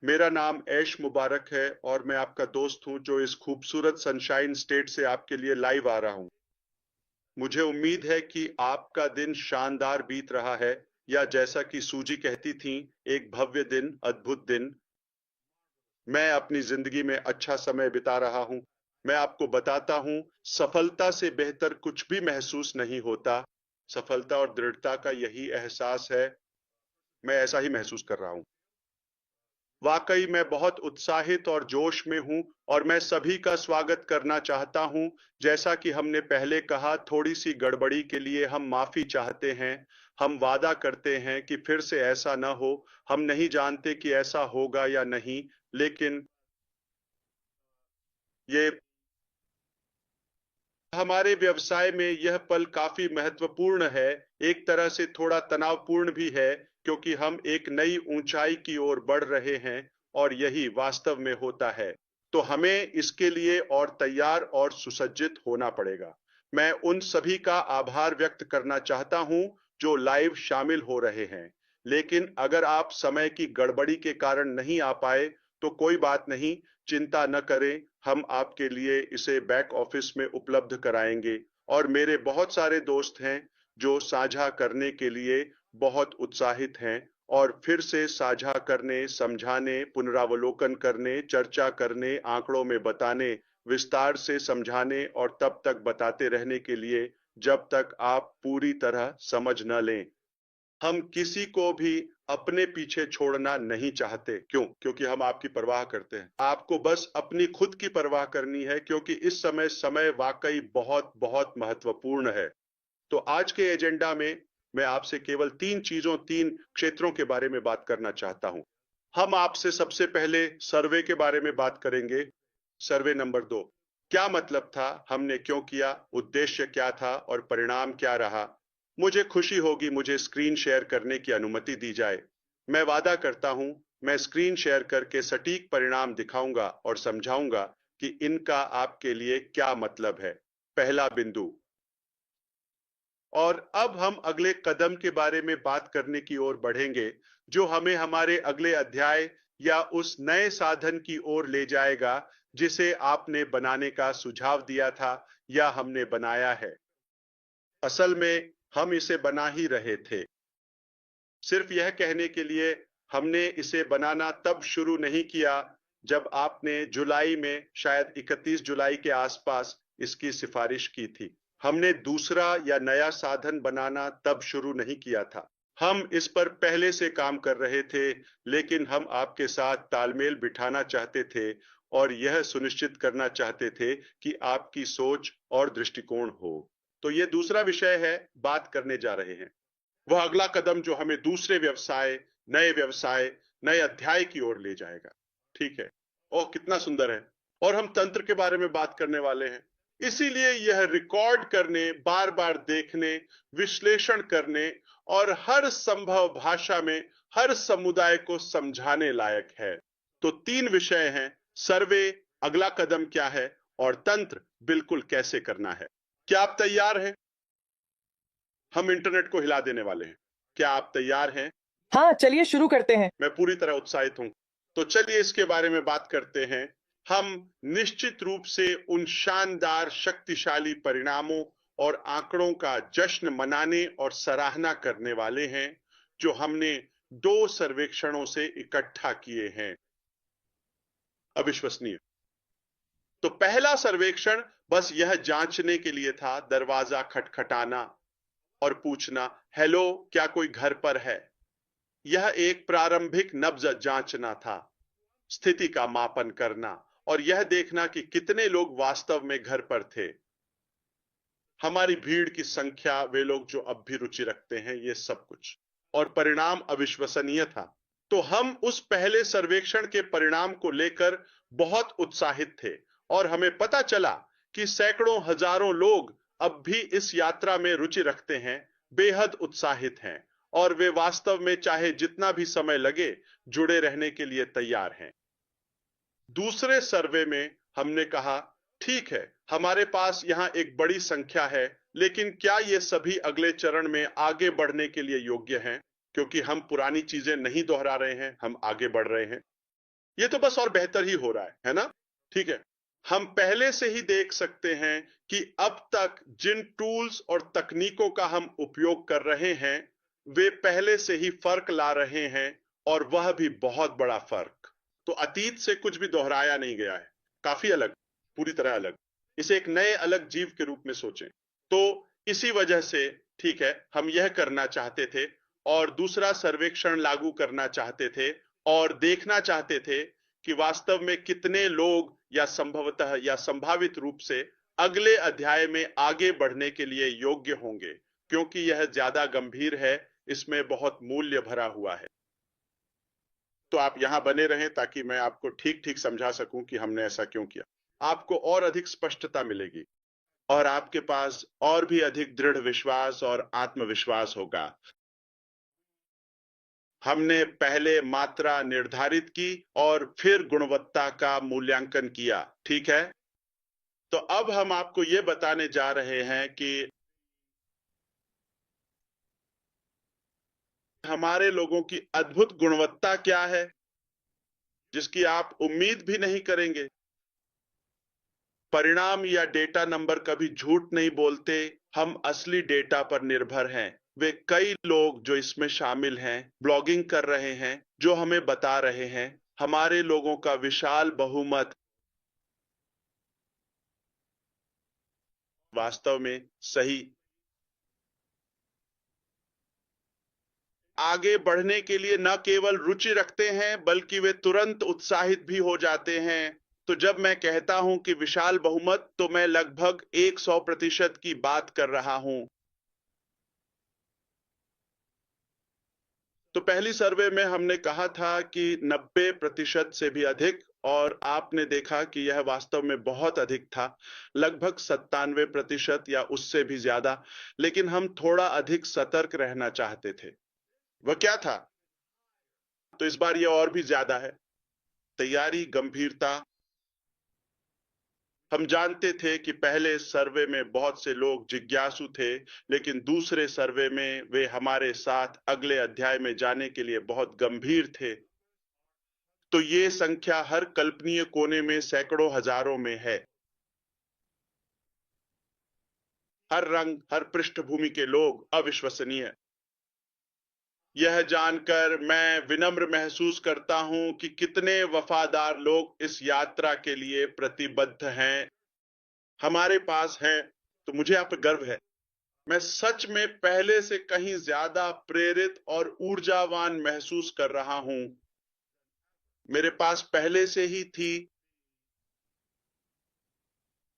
मेरा नाम ऐश मुबारक है और मैं आपका दोस्त हूं जो इस खूबसूरत सनशाइन स्टेट से आपके लिए लाइव आ रहा हूं। मुझे उम्मीद है कि आपका दिन शानदार बीत रहा है, या जैसा कि सूजी कहती थीं, एक भव्य दिन, अद्भुत दिन। मैं अपनी जिंदगी में अच्छा समय बिता रहा हूं। मैं आपको बताता हूं, सफलता से बेहतर कुछ भी महसूस नहीं होता। सफलता और दृढ़ता का यही एहसास है। मैं ऐसा ही महसूस कर रहा हूं। वाकई मैं बहुत उत्साहित और जोश में हूं और मैं सभी का स्वागत करना चाहता हूं। जैसा कि हमने पहले कहा, थोड़ी सी गड़बड़ी के लिए हम माफी चाहते हैं। हम वादा करते हैं कि फिर से ऐसा न हो। हम नहीं जानते कि ऐसा होगा या नहीं, लेकिन ये हमारे व्यवसाय में यह पल काफी महत्वपूर्ण है। एक तरह से थोड़ा तनावपूर्ण भी है, क्योंकि हम एक नई ऊंचाई की ओर बढ़ रहे हैं और यही वास्तव में होता है। तो हमें इसके लिए और तैयार और सुसज्जित होना पड़ेगा। मैं उन सभी का आभार व्यक्त करना चाहता हूं जो लाइव शामिल हो रहे हैं। लेकिन अगर आप समय की गड़बड़ी के कारण नहीं आ पाए, तो कोई बात नहीं, चिंता न करें। हम आपके लिए इसे बैक ऑफिस में उपलब्ध कराएंगे। और मेरे बहुत सारे दोस्त हैं जो साझा करने के लिए बहुत उत्साहित हैं, और फिर से साझा करने, समझाने, पुनरावलोकन करने, चर्चा करने, आंकड़ों में बताने, विस्तार से समझाने और तब तक बताते रहने के लिए जब तक आप पूरी तरह समझ न लें। हम किसी को भी अपने पीछे छोड़ना नहीं चाहते। क्यों? क्योंकि हम आपकी परवाह करते हैं। आपको बस अपनी खुद की परवाह करनी है, क्योंकि इस समय समय वाकई बहुत बहुत महत्वपूर्ण है। तो आज के एजेंडा में मैं आपसे केवल तीन क्षेत्रों के बारे में बात करना चाहता हूं। हम आपसे सबसे पहले सर्वे के बारे में बात करेंगे। सर्वे नंबर 2, क्या मतलब था, हमने क्यों किया, उद्देश्य क्या था और परिणाम क्या रहा। मुझे खुशी होगी मुझे स्क्रीन शेयर करने की अनुमति दी जाए। मैं वादा करता हूं, मैं स्क्रीन शेयर करके सटीक परिणाम दिखाऊंगा और समझाऊंगा कि इनका आपके लिए क्या मतलब है। पहला बिंदु। और अब हम अगले कदम के बारे में बात करने की ओर बढ़ेंगे, जो हमें हमारे अगले अध्याय या उस नए साधन की ओर ले जाएगा जिसे आपने बनाने का सुझाव दिया था या हमने बनाया है। असल में हम इसे बना ही रहे थे। सिर्फ यह कहने के लिए, हमने इसे बनाना तब शुरू नहीं किया जब आपने जुलाई में, शायद 31 जुलाई के आसपास, इसकी सिफारिश की थी। हमने दूसरा या नया साधन बनाना तब शुरू नहीं किया था। हम इस पर पहले से काम कर रहे थे, लेकिन हम आपके साथ तालमेल बिठाना चाहते थे और यह सुनिश्चित करना चाहते थे कि आपकी सोच और दृष्टिकोण हो। तो यह दूसरा विषय है, बात करने जा रहे हैं। वह अगला कदम जो हमें दूसरे व्यवसाय, नए अध्याय की ओर ले जाएगा। ठीक है। ओह, कितना सुंदर है। और हम तंत्र के बारे में बात करने वाले हैं। इसीलिए यह रिकॉर्ड करने, बार बार देखने, विश्लेषण करने और हर संभव भाषा में हर समुदाय को समझाने लायक है। तो तीन विषय हैं, सर्वे, अगला कदम क्या है, और तंत्र, बिल्कुल कैसे करना है। क्या आप तैयार हैं? हम इंटरनेट को हिला देने वाले हैं। क्या आप तैयार हैं? हाँ, चलिए शुरू करते हैं। मैं पूरी तरह उत्साहित हूं। तो चलिए इसके बारे में बात करते हैं। हम निश्चित रूप से उन शानदार, शक्तिशाली परिणामों और आंकड़ों का जश्न मनाने और सराहना करने वाले हैं जो हमने 2 सर्वेक्षणों से इकट्ठा किए हैं। अविश्वसनीय। तो पहला सर्वेक्षण बस यह जांचने के लिए था, दरवाजा खटखटाना और पूछना, हेलो, क्या कोई घर पर है। यह एक प्रारंभिक नब्ज जांचना था, स्थिति का मापन करना और यह देखना कि कितने लोग वास्तव में घर पर थे। हमारी भीड़ की संख्या, वे लोग जो अब भी रुचि रखते हैं, ये सब कुछ। और परिणाम अविश्वसनीय था। तो हम उस पहले सर्वेक्षण के परिणाम को लेकर बहुत उत्साहित थे और हमें पता चला कि सैकड़ों हजारों लोग अब भी इस यात्रा में रुचि रखते हैं, बेहद उत्साहित हैं और वे वास्तव में चाहे जितना भी समय लगे, जुड़े रहने के लिए तैयार हैं। दूसरे सर्वे में हमने कहा, ठीक है, हमारे पास यहां एक बड़ी संख्या है, लेकिन क्या ये सभी अगले चरण में आगे बढ़ने के लिए योग्य हैं? क्योंकि हम पुरानी चीजें नहीं दोहरा रहे हैं, हम आगे बढ़ रहे हैं। ये तो बस और बेहतर ही हो रहा है ना? ठीक है। हम पहले से ही देख सकते हैं कि अब तक जिन टूल्स और तकनीकों का हम उपयोग कर रहे हैं, वे पहले से ही फर्क ला रहे हैं और वह भी बहुत बड़ा फर्क। तो अतीत से कुछ भी दोहराया नहीं गया है, काफी अलग, पूरी तरह अलग। इसे एक नए अलग जीव के रूप में सोचें। तो इसी वजह से ठीक है, हम यह करना चाहते थे और दूसरा सर्वेक्षण लागू करना चाहते थे और देखना चाहते थे कि वास्तव में कितने लोग या संभवतः या संभावित रूप से अगले अध्याय में आगे बढ़ने के लिए योग्य होंगे, क्योंकि यह ज्यादा गंभीर है, इसमें बहुत मूल्य भरा हुआ है। तो आप यहां बने रहें ताकि मैं आपको ठीक ठीक समझा सकूं कि हमने ऐसा क्यों किया। आपको और अधिक स्पष्टता मिलेगी और आपके पास और भी अधिक दृढ़ विश्वास और आत्मविश्वास होगा। हमने पहले मात्रा निर्धारित की और फिर गुणवत्ता का मूल्यांकन किया, ठीक है? तो अब हम आपको ये बताने जा रहे हैं कि हमारे लोगों की अद्भुत गुणवत्ता क्या है, जिसकी आप उम्मीद भी नहीं करेंगे। परिणाम या डेटा नंबर कभी झूठ नहीं बोलते, हम असली डेटा पर निर्भर हैं। वे कई लोग जो इसमें शामिल हैं, ब्लॉगिंग कर रहे हैं, जो हमें बता रहे हैं, हमारे लोगों का विशाल बहुमत वास्तव में सही आगे बढ़ने के लिए न केवल रुचि रखते हैं, बल्कि वे तुरंत उत्साहित भी हो जाते हैं। तो जब मैं कहता हूं कि विशाल बहुमत, तो मैं लगभग 100% की बात कर रहा हूं। तो पहली सर्वे में हमने कहा था कि 90% से भी अधिक, और आपने देखा कि यह वास्तव में बहुत अधिक था, लगभग 97% या उससे भी ज्यादा। लेकिन हम थोड़ा अधिक सतर्क रहना चाहते थे। वह क्या था? तो इस बार यह और भी ज्यादा है। तैयारी, गंभीरता। हम जानते थे कि पहले सर्वे में बहुत से लोग जिज्ञासु थे, लेकिन दूसरे सर्वे में वे हमारे साथ अगले अध्याय में जाने के लिए बहुत गंभीर थे। तो ये संख्या हर कल्पनीय कोने में सैकड़ों हजारों में है। हर रंग, हर पृष्ठभूमि के लोग अविश्वसनीय। यह जानकर मैं विनम्र महसूस करता हूं कि कितने वफादार लोग इस यात्रा के लिए प्रतिबद्ध हैं, हमारे पास हैं। तो मुझे आप पे गर्व है। मैं सच में पहले से कहीं ज्यादा प्रेरित और ऊर्जावान महसूस कर रहा हूं। मेरे पास पहले से ही थी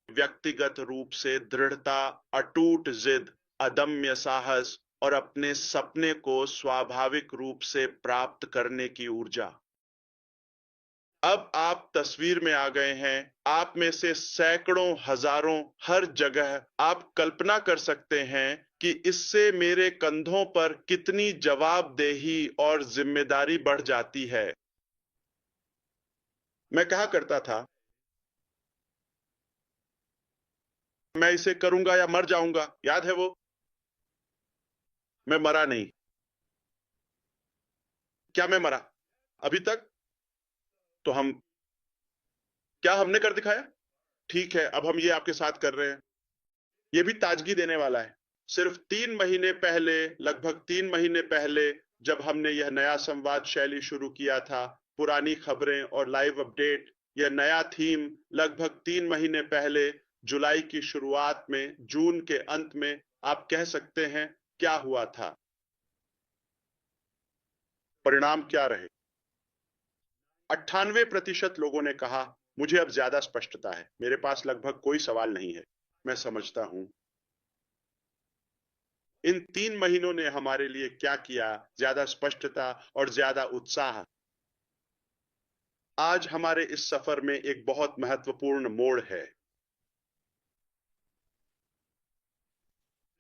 व्यक्तिगत रूप से दृढ़ता, अटूट जिद, अदम्य साहस और अपने सपने को स्वाभाविक रूप से प्राप्त करने की ऊर्जा। अब आप तस्वीर में आ गए हैं। आप में से सैकड़ों, हजारों, हर जगह आप कल्पना कर सकते हैं कि इससे मेरे कंधों पर कितनी जवाबदेही और जिम्मेदारी बढ़ जाती है। मैं कहा करता था, मैं इसे करूंगा या मर जाऊंगा। याद है वो? मैं मरा नहीं। क्या मैं मरा अभी तक? तो हम क्या हमने कर दिखाया? ठीक है, अब हम ये आपके साथ कर रहे हैं। ये भी ताजगी देने वाला है। सिर्फ 3 महीने पहले, लगभग 3 महीने पहले, जब हमने यह नया संवाद शैली शुरू किया था, पुरानी खबरें और लाइव अपडेट, यह नया थीम, लगभग 3 महीने पहले, जुलाई की शुरुआत में, जून के अंत में, आप कह सकते हैं क्या हुआ था? परिणाम क्या रहे? 98% लोगों ने कहा, मुझे अब ज्यादा स्पष्टता है, मेरे पास लगभग कोई सवाल नहीं है, मैं समझता हूं। इन 3 महीनों ने हमारे लिए क्या किया? ज्यादा स्पष्टता और ज्यादा उत्साह। आज हमारे इस सफर में एक बहुत महत्वपूर्ण मोड़ है।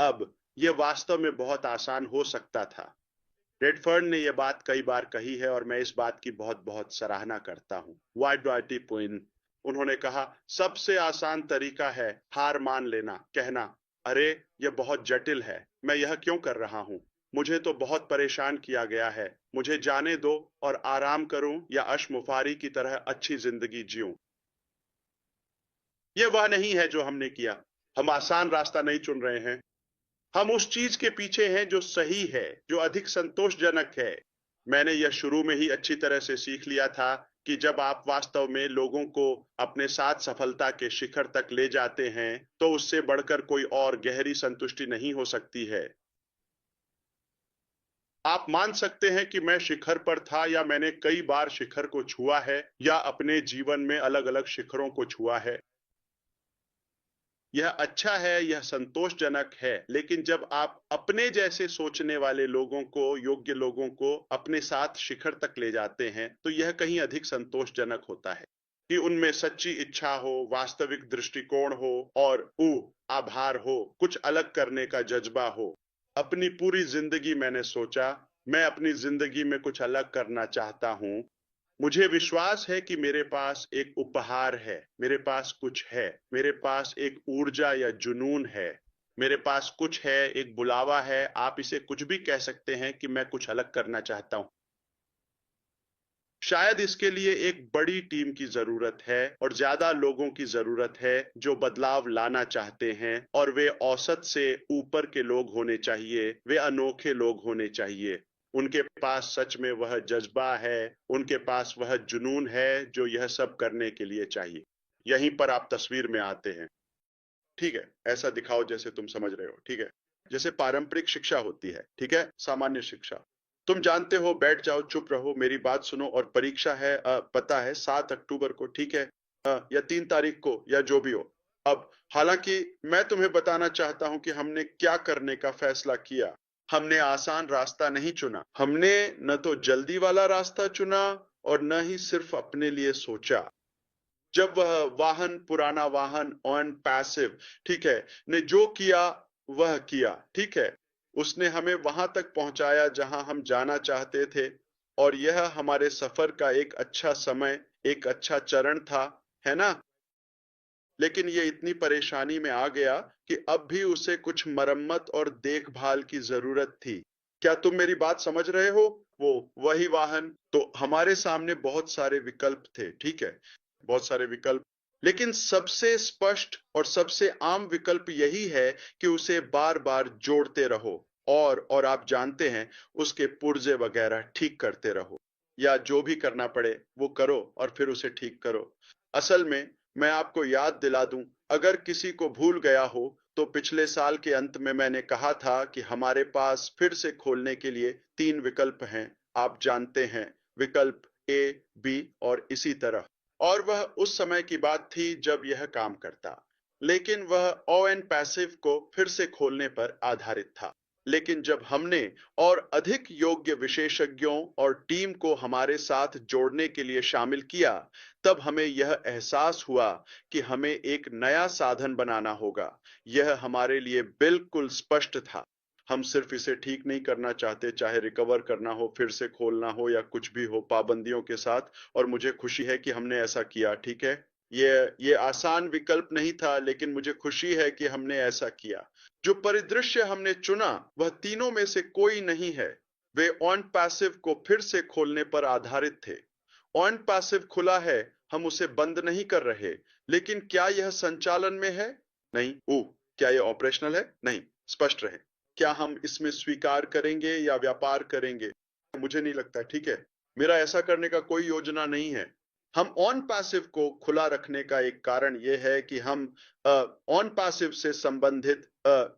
अब यह वास्तव में बहुत आसान हो सकता था। रेडफर्न ने यह बात कई बार कही है और मैं इस बात की बहुत बहुत सराहना करता हूं। Why do I keep winning? उन्होंने कहा, सबसे आसान तरीका है हार मान लेना, कहना, अरे यह बहुत जटिल है, मैं यह क्यों कर रहा हूं? मुझे तो बहुत परेशान किया गया है। मुझे जाने दो और आराम करूं या अशमुफारी की तरह अच्छी जिंदगी जीऊं। ये वह नहीं है जो हमने किया। हम आसान रास्ता नहीं चुन रहे हैं। हम उस चीज के पीछे हैं जो सही है, जो अधिक संतोषजनक है। मैंने यह शुरू में ही अच्छी तरह से सीख लिया था कि जब आप वास्तव में लोगों को अपने साथ सफलता के शिखर तक ले जाते हैं, तो उससे बढ़कर कोई और गहरी संतुष्टि नहीं हो सकती है। आप मान सकते हैं कि मैं शिखर पर था या मैंने कई बार शिखर को छुआ है या अपने जीवन में अलग-अलग शिखरों को छुआ है। यह अच्छा है, यह संतोषजनक है, लेकिन जब आप अपने जैसे सोचने वाले लोगों को, योग्य लोगों को अपने साथ शिखर तक ले जाते हैं, तो यह कहीं अधिक संतोषजनक होता है कि उनमें सच्ची इच्छा हो, वास्तविक दृष्टिकोण हो और आभार हो, कुछ अलग करने का जज्बा हो। अपनी पूरी जिंदगी मैंने सोचा, मैं अपनी जिंदगी में कुछ अलग करना चाहता हूं। मुझे विश्वास है कि मेरे पास एक उपहार है, मेरे पास कुछ है, मेरे पास एक ऊर्जा या जुनून है, मेरे पास कुछ है, एक बुलावा है, आप इसे कुछ भी कह सकते हैं कि मैं कुछ अलग करना चाहता हूं। शायद इसके लिए एक बड़ी टीम की जरूरत है और ज्यादा लोगों की जरूरत है जो बदलाव लाना चाहते हैं, और वे औसत से ऊपर के लोग होने चाहिए, वे अनोखे लोग होने चाहिए। उनके पास सच में वह जज्बा है, उनके पास वह जुनून है जो यह सब करने के लिए चाहिए। यहीं पर आप तस्वीर में आते हैं। ठीक है, ऐसा दिखाओ जैसे तुम समझ रहे हो। ठीक है, जैसे पारंपरिक शिक्षा होती है, ठीक है, सामान्य शिक्षा। तुम जानते हो, बैठ जाओ, चुप रहो, मेरी बात सुनो, और परीक्षा है, पता है 7 अक्टूबर को, ठीक है, या 3 तारीख को, या जो भी हो। अब हालांकि मैं तुम्हें बताना चाहता हूं कि हमने क्या करने का फैसला किया। हमने आसान रास्ता नहीं चुना, हमने न तो जल्दी वाला रास्ता चुना और न ही सिर्फ अपने लिए सोचा। जब वह वाहन, पुराना वाहन ऑन पैसिव, ठीक है, ने जो किया वह किया, ठीक है, उसने हमें वहां तक पहुंचाया जहां हम जाना चाहते थे, और यह हमारे सफर का एक अच्छा समय, एक अच्छा चरण था, है ना? लेकिन ये इतनी परेशानी में आ गया कि अब भी उसे कुछ मरम्मत और देखभाल की जरूरत थी। क्या तुम मेरी बात समझ रहे हो? वो वही वाहन, तो हमारे सामने बहुत सारे विकल्प थे, ठीक है, बहुत सारे विकल्प। लेकिन सबसे स्पष्ट और सबसे आम विकल्प यही है कि उसे बार बार जोड़ते रहो, और आप जानते हैं, उसके पुर्जे वगैरह ठीक करते रहो, या जो भी करना पड़े वो करो और फिर उसे ठीक करो। असल में मैं आपको याद दिला दूं, अगर किसी को भूल गया हो, तो पिछले साल के अंत में मैंने कहा था कि हमारे पास फिर से खोलने के लिए 3 विकल्प हैं। आप जानते हैं, विकल्प ए, बी और इसी तरह। और वह उस समय की बात थी जब यह काम करता, लेकिन वह ओएन पैसिव को फिर से खोलने पर आधारित था। लेकिन जब हमने और अधिक योग्य विशेषज्ञों और टीम को हमारे साथ जोड़ने के लिए शामिल किया, तब हमें यह एहसास हुआ कि हमें एक नया साधन बनाना होगा। यह हमारे लिए बिल्कुल स्पष्ट था। हम सिर्फ इसे ठीक नहीं करना चाहते, चाहे रिकवर करना हो, फिर से खोलना हो, या कुछ भी हो, पाबंदियों के साथ। और मुझे खुशी है कि हमने ऐसा किया, ठीक है। ये आसान विकल्प नहीं था, लेकिन मुझे खुशी है कि हमने ऐसा किया। जो परिदृश्य हमने चुना वह तीनों में से कोई नहीं है। वे ऑन पैसिव को फिर से खोलने पर आधारित थे। ऑन पैसिव खुला है, हम उसे बंद नहीं कर रहे, लेकिन क्या यह संचालन में है? नहीं। क्या यह ऑपरेशनल है? नहीं। स्पष्ट रहे, क्या हम इसमें स्वीकार करेंगे या व्यापार करेंगे? मुझे नहीं लगता, ठीक है, मेरा ऐसा करने का कोई योजना नहीं है। हम ऑन पैसिव को खुला रखने का एक कारण यह है कि हम ऑन पैसिव से संबंधित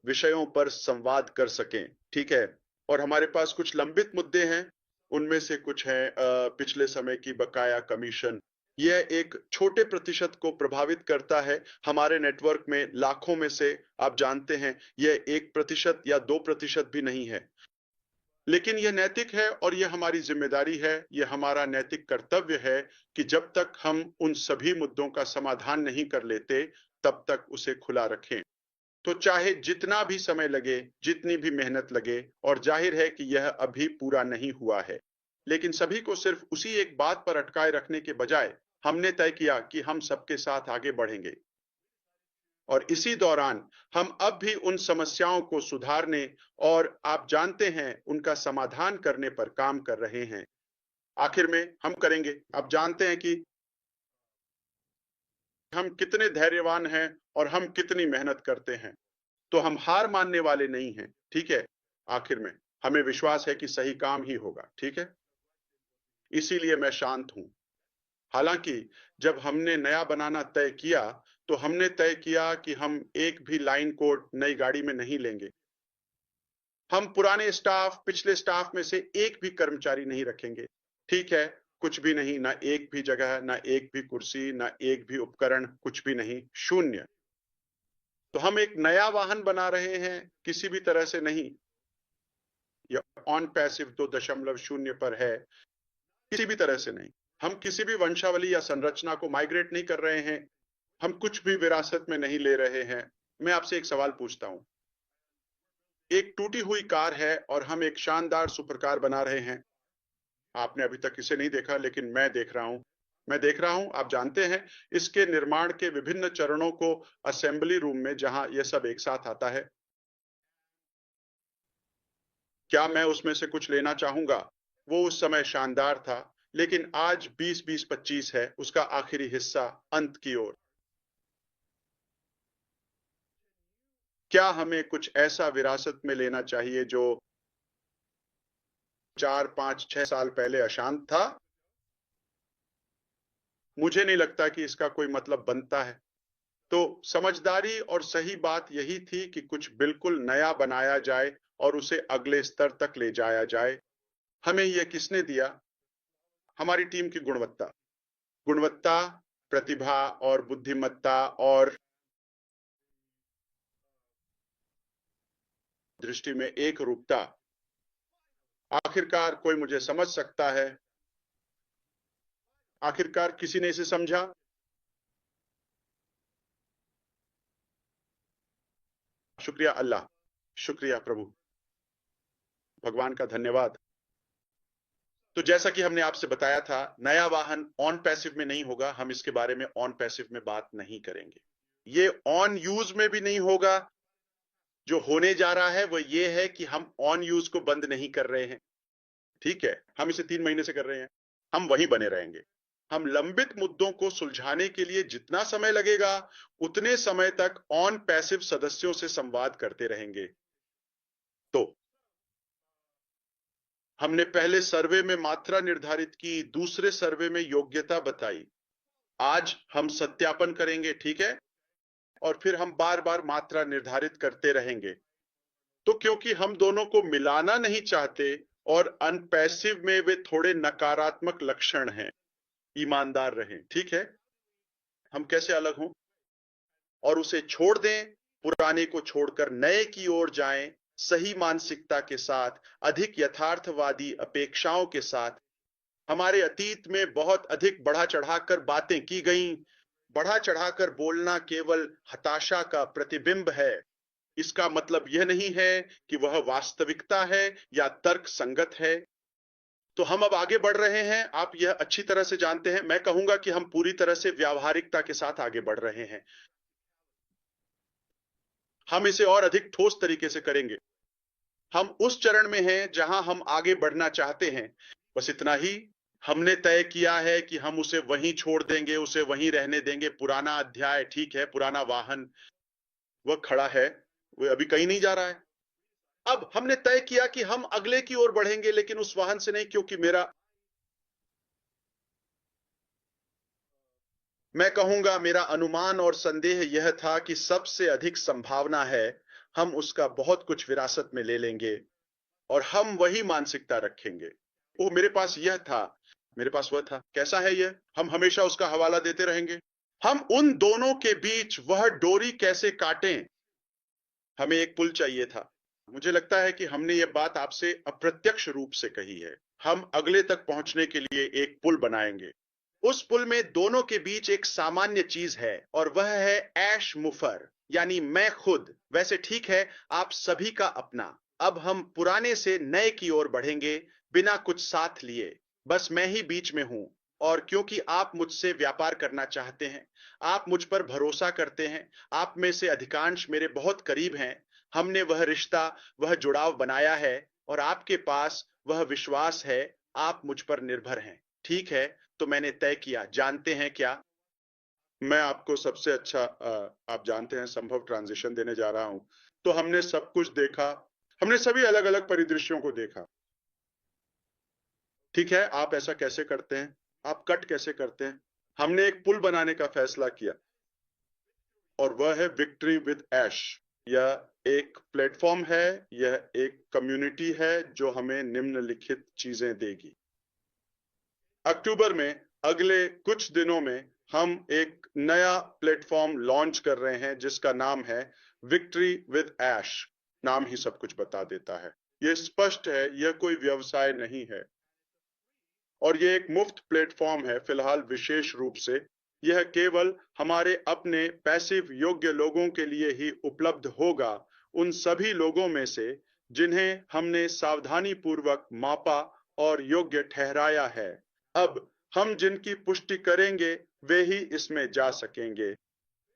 विषयों पर संवाद कर सकें, ठीक है। और हमारे पास कुछ लंबित मुद्दे हैं। उनमें से कुछ हैं पिछले समय की बकाया कमीशन। यह एक छोटे प्रतिशत को प्रभावित करता है हमारे नेटवर्क में, लाखों में से। आप जानते हैं, यह 1% या 2% भी नहीं है, लेकिन यह नैतिक है और यह हमारी जिम्मेदारी है, यह हमारा नैतिक कर्तव्य है कि जब तक हम उन सभी मुद्दों का समाधान नहीं कर लेते, तब तक उसे खुला रखें। तो चाहे जितना भी समय लगे, जितनी भी मेहनत लगे, और जाहिर है कि यह अभी पूरा नहीं हुआ है, लेकिन सभी को सिर्फ उसी एक बात पर अटकाए रखने के बजाय हमने तय किया कि हम सबके साथ आगे बढ़ेंगे। और इसी दौरान हम अब भी उन समस्याओं को सुधारने और आप जानते हैं उनका समाधान करने पर काम कर रहे हैं। आखिर में हम करेंगे। आप जानते हैं कि हम कितने धैर्यवान हैं और हम कितनी मेहनत करते हैं, तो हम हार मानने वाले नहीं हैं, ठीक है। आखिर में हमें विश्वास है कि सही काम ही होगा, ठीक है। इसीलिए मैं शांत हूं। हालांकि जब हमने नया बनाना तय किया तो हमने तय किया कि हम एक भी लाइन कोड नई गाड़ी में नहीं लेंगे। हम पुराने स्टाफ, पिछले स्टाफ में से एक भी कर्मचारी नहीं रखेंगे, ठीक है। कुछ भी नहीं, ना एक भी जगह, ना एक भी कुर्सी, ना एक भी उपकरण, कुछ भी नहीं, शून्य। तो हम एक नया वाहन बना रहे हैं, किसी भी तरह से नहीं। यह ऑन पैसिव 2.0 पर है, किसी भी तरह से नहीं। हम किसी भी वंशावली या संरचना को माइग्रेट नहीं कर रहे हैं, हम कुछ भी विरासत में नहीं ले रहे हैं। मैं आपसे एक सवाल पूछता हूं। एक टूटी हुई कार है और हम एक शानदार सुपर कार बना रहे हैं। आपने अभी तक इसे नहीं देखा, लेकिन मैं देख रहा हूं। आप जानते हैं इसके निर्माण के विभिन्न चरणों को असेंबली रूम में, जहां यह सब एक साथ आता है। क्या मैं उसमें से कुछ लेना चाहूंगा? वो उस समय शानदार था, लेकिन आज 20-20-25 है, उसका आखिरी हिस्सा अंत की ओर। क्या हमें कुछ ऐसा विरासत में लेना चाहिए जो 4-5-6 साल पहले अशांत था? मुझे नहीं लगता कि इसका कोई मतलब बनता है। तो समझदारी और सही बात यही थी कि कुछ बिल्कुल नया बनाया जाए और उसे अगले स्तर तक ले जाया जाए। हमें यह किसने दिया? हमारी टीम की गुणवत्ता। गुणवत्ता, प्रतिभा और बुद्धिमत्ता और दृष्टि में एक रूपता। आखिरकार कोई मुझे समझ सकता है? आखिरकार किसी ने इसे समझा? शुक्रिया अल्लाह, शुक्रिया प्रभु, भगवान का धन्यवाद। तो जैसा कि हमने आपसे बताया था, नया वाहन ऑन पैसिव में नहीं होगा। हम इसके बारे में ऑन पैसिव में बात नहीं करेंगे। ये ऑन यूज में भी नहीं होगा। जो होने जा रहा है वो ये है कि हम ऑन यूज को बंद नहीं कर रहे हैं, ठीक है। हम इसे 3 महीने से कर रहे हैं, हम वहीं बने रहेंगे। हम लंबित मुद्दों को सुलझाने के लिए जितना समय लगेगा उतने समय तक ऑन पैसिव सदस्यों से संवाद करते रहेंगे। तो हमने पहले सर्वे में मात्रा निर्धारित की, दूसरे सर्वे में योग्यता बताई। आज हम सत्यापन करेंगे, ठीक है, और फिर हम बार बार मात्रा निर्धारित करते रहेंगे। तो क्योंकि हम दोनों को मिलाना नहीं चाहते और अनपैसिव में वे थोड़े नकारात्मक लक्षण हैं, ईमानदार रहें, ठीक है। हम कैसे अलग हों और उसे छोड़ दें, पुराने को छोड़कर नए की ओर जाएं, सही मानसिकता के साथ, अधिक यथार्थवादी अपेक्षाओं के साथ। हमारे अतीत में बहुत अधिक बढ़ा चढ़ाकर बातें की गईं। बढ़ा चढ़ाकर बोलना केवल हताशा का प्रतिबिंब है। इसका मतलब यह नहीं है कि वह वास्तविकता है या तर्क संगत है। तो हम अब आगे बढ़ रहे हैं, आप यह अच्छी तरह से जानते हैं। मैं कहूंगा कि हम पूरी तरह से व्यावहारिकता के साथ आगे बढ़ रहे हैं। हम इसे और अधिक ठोस तरीके से करेंगे। हम उस चरण में हैं जहां हम आगे बढ़ना चाहते हैं, बस इतना ही। हमने तय किया है कि हम उसे वहीं छोड़ देंगे, उसे वहीं रहने देंगे। पुराना अध्याय, ठीक है, पुराना वाहन वह खड़ा है, वह अभी कहीं नहीं जा रहा है। अब हमने तय किया कि हम अगले की ओर बढ़ेंगे, लेकिन उस वाहन से नहीं, क्योंकि मैं कहूंगा मेरा अनुमान और संदेह यह था कि सबसे अधिक संभावना है हम उसका बहुत कुछ विरासत में ले लेंगे और हम वही मानसिकता रखेंगे। वो मेरे पास यह था, मेरे पास वह था। कैसा है यह? हम हमेशा उसका हवाला देते रहेंगे। हम उन दोनों के बीच वह डोरी कैसे काटें? हमें एक पुल चाहिए था। मुझे लगता है कि हमने यह बात आपसे अप्रत्यक्ष रूप से कही है। हम अगले तक पहुंचने के लिए एक पुल बनाएंगे। उस पुल में दोनों के बीच एक सामान्य चीज है और वह है ऐश मुफर, यानी मैं खुद। वैसे ठीक है, आप सभी का अपना। अब हम पुराने से नए की ओर बढ़ेंगे बिना कुछ साथ लिए। बस मैं ही बीच में हूं। और क्योंकि आप मुझसे व्यापार करना चाहते हैं, आप मुझ पर भरोसा करते हैं, आप में से अधिकांश मेरे बहुत करीब हैं, हमने वह रिश्ता, वह जुड़ाव बनाया है और आपके पास वह विश्वास है, आप मुझ पर निर्भर हैं। ठीक है, तो मैंने तय किया, जानते हैं क्या? मैं आपको सबसे अच्छा आप जानते हैं संभव ट्रांजिशन देने जा रहा हूं। तो हमने सब कुछ देखा, हमने सभी अलग-अलग परिदृश्यों को देखा। ठीक है, आप ऐसा कैसे करते हैं? आप कट कैसे करते हैं? हमने एक पुल बनाने का फैसला किया और वह है विक्ट्री विद ऐश। यह एक प्लेटफॉर्म है, यह एक कम्युनिटी है जो हमें निम्नलिखित चीजें देगी। अक्टूबर में अगले कुछ दिनों में हम एक नया प्लेटफॉर्म लॉन्च कर रहे हैं जिसका नाम है विक्ट्री विद ऐश। नाम ही सब कुछ बता देता है। यह स्पष्ट है, यह कोई व्यवसाय नहीं है और यह एक मुफ्त प्लेटफॉर्म है फिलहाल। विशेष रूप से यह केवल हमारे अपने पैसिव योग्य लोगों के लिए ही उपलब्ध होगा, उन सभी लोगों में से जिन्हें हमने सावधानी पूर्वक मापा और योग्य ठहराया है। अब हम जिनकी पुष्टि करेंगे वे ही इसमें जा सकेंगे।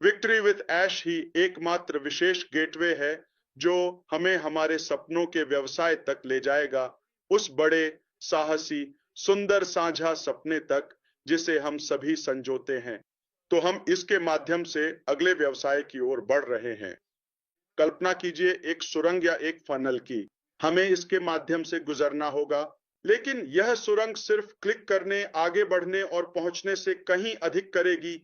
विक्ट्री विद ऐश ही एकमात्र विशेष गेटवे है जो हमें हमारे सपनों के व्यवसाय तक ले जाएगा, उस बड़े साहसी सुंदर साझा सपने तक जिसे हम सभी संजोते हैं। तो हम इसके माध्यम से अगले व्यवसाय की ओर बढ़ रहे हैं। कल्पना कीजिए एक सुरंग या एक फनल की। हमें इसके माध्यम से गुजरना होगा, लेकिन यह सुरंग सिर्फ क्लिक करने, आगे बढ़ने और पहुंचने से कहीं अधिक करेगी।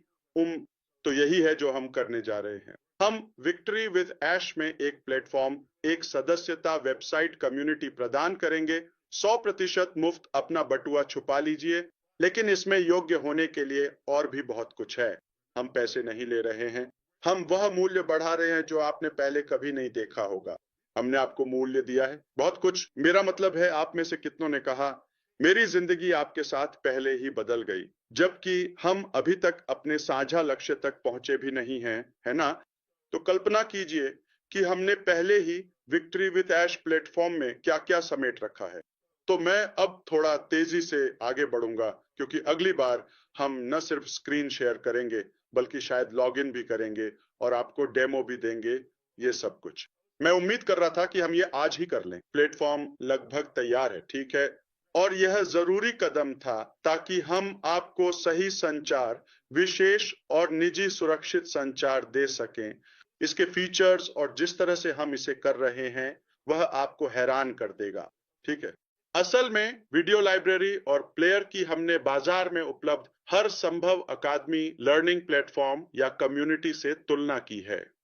तो यही है जो हम करने जा रहे हैं। हम विक्ट्री विद ऐश में एक प्लेटफॉर्म, एक सदस्यता वेबसाइट कम्युनिटी प्रदान करेंगे। 100% मुफ्त अपना बटुआ छुपा लीजिए, लेकिन इसमें योग्य होने के लिए और भी बहुत कुछ है। हम पैसे नहीं ले रहे हैं, हम वह मूल्य बढ़ा रहे हैं जो आपने पहले कभी नहीं देखा होगा। हमने आपको मूल्य दिया है बहुत कुछ। मेरा मतलब है, आप में से कितनों ने कहा मेरी जिंदगी आपके साथ पहले ही बदल गई, जबकि हम अभी तक अपने साझा लक्ष्य तक पहुंचे भी नहीं हैं, है ना? तो कल्पना कीजिए कि हमने पहले ही विक्ट्री विद ऐश प्लेटफॉर्म में क्या-क्या समेट रखा है। तो मैं अब थोड़ा तेजी से आगे बढ़ूंगा क्योंकि अगली बार हम न सिर्फ स्क्रीन शेयर करेंगे बल्कि शायद लॉगिन भी करेंगे और आपको डेमो भी देंगे, ये सब कुछ। मैं उम्मीद कर रहा था कि हम ये आज ही कर लें। प्लेटफॉर्म लगभग तैयार है, ठीक है? और यह जरूरी कदम था ताकि हम आपको सही संचार, विशेष और निजी सुरक्षित संचार दे सकें। इसके फीचर्स और जिस तरह से हम इसे कर रहे हैं वह आपको हैरान कर देगा। ठीक है, असल में वीडियो लाइब्रेरी और प्लेयर की हमने बाजार में उपलब्ध हर संभव अकादमी, लर्निंग प्लेटफॉर्म या कम्युनिटी से तुलना की है।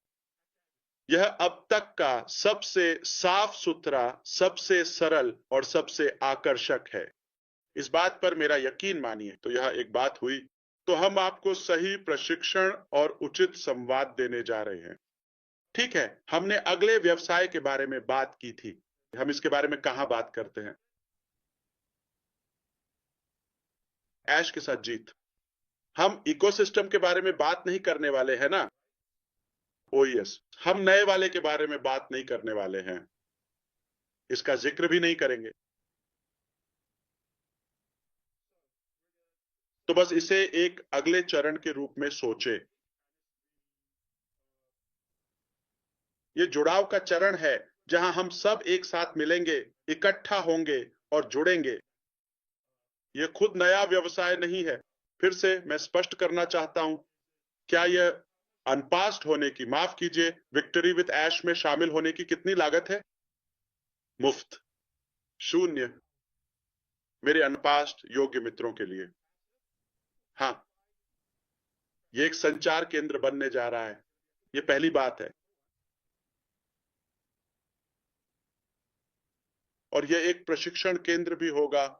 यह अब तक का सबसे साफ सुथरा, सबसे सरल और सबसे आकर्षक है। इस बात पर मेरा यकीन मानिए। तो यह एक बात हुई। तो हम आपको सही प्रशिक्षण और उचित संवाद देने जा रहे हैं। ठीक है, हमने अगले व्यवसाय के बारे में बात की थी। हम इसके बारे में कहां बात करते हैं? ऐश के साथ जीत। हम इकोसिस्टम के बारे में बात नहीं करने वाले हैं ना? ओ यस, हम नए वाले के बारे में बात नहीं करने वाले हैं, इसका जिक्र भी नहीं करेंगे। तो बस इसे एक अगले चरण के रूप में सोचे। ये जुड़ाव का चरण है जहां हम सब एक साथ मिलेंगे, इकट्ठा होंगे और जुड़ेंगे। ये खुद नया व्यवसाय नहीं है। फिर से मैं स्पष्ट करना चाहता हूं, क्या यह अनपास्ड होने की, माफ कीजिए, विक्ट्री विद ऐश में शामिल होने की कितनी लागत है? मुफ्त, शून्य, मेरे अनपास्ड योग्य मित्रों के लिए। हाँ, ये एक संचार केंद्र बनने जा रहा है, ये पहली बात है। और यह एक प्रशिक्षण केंद्र भी होगा,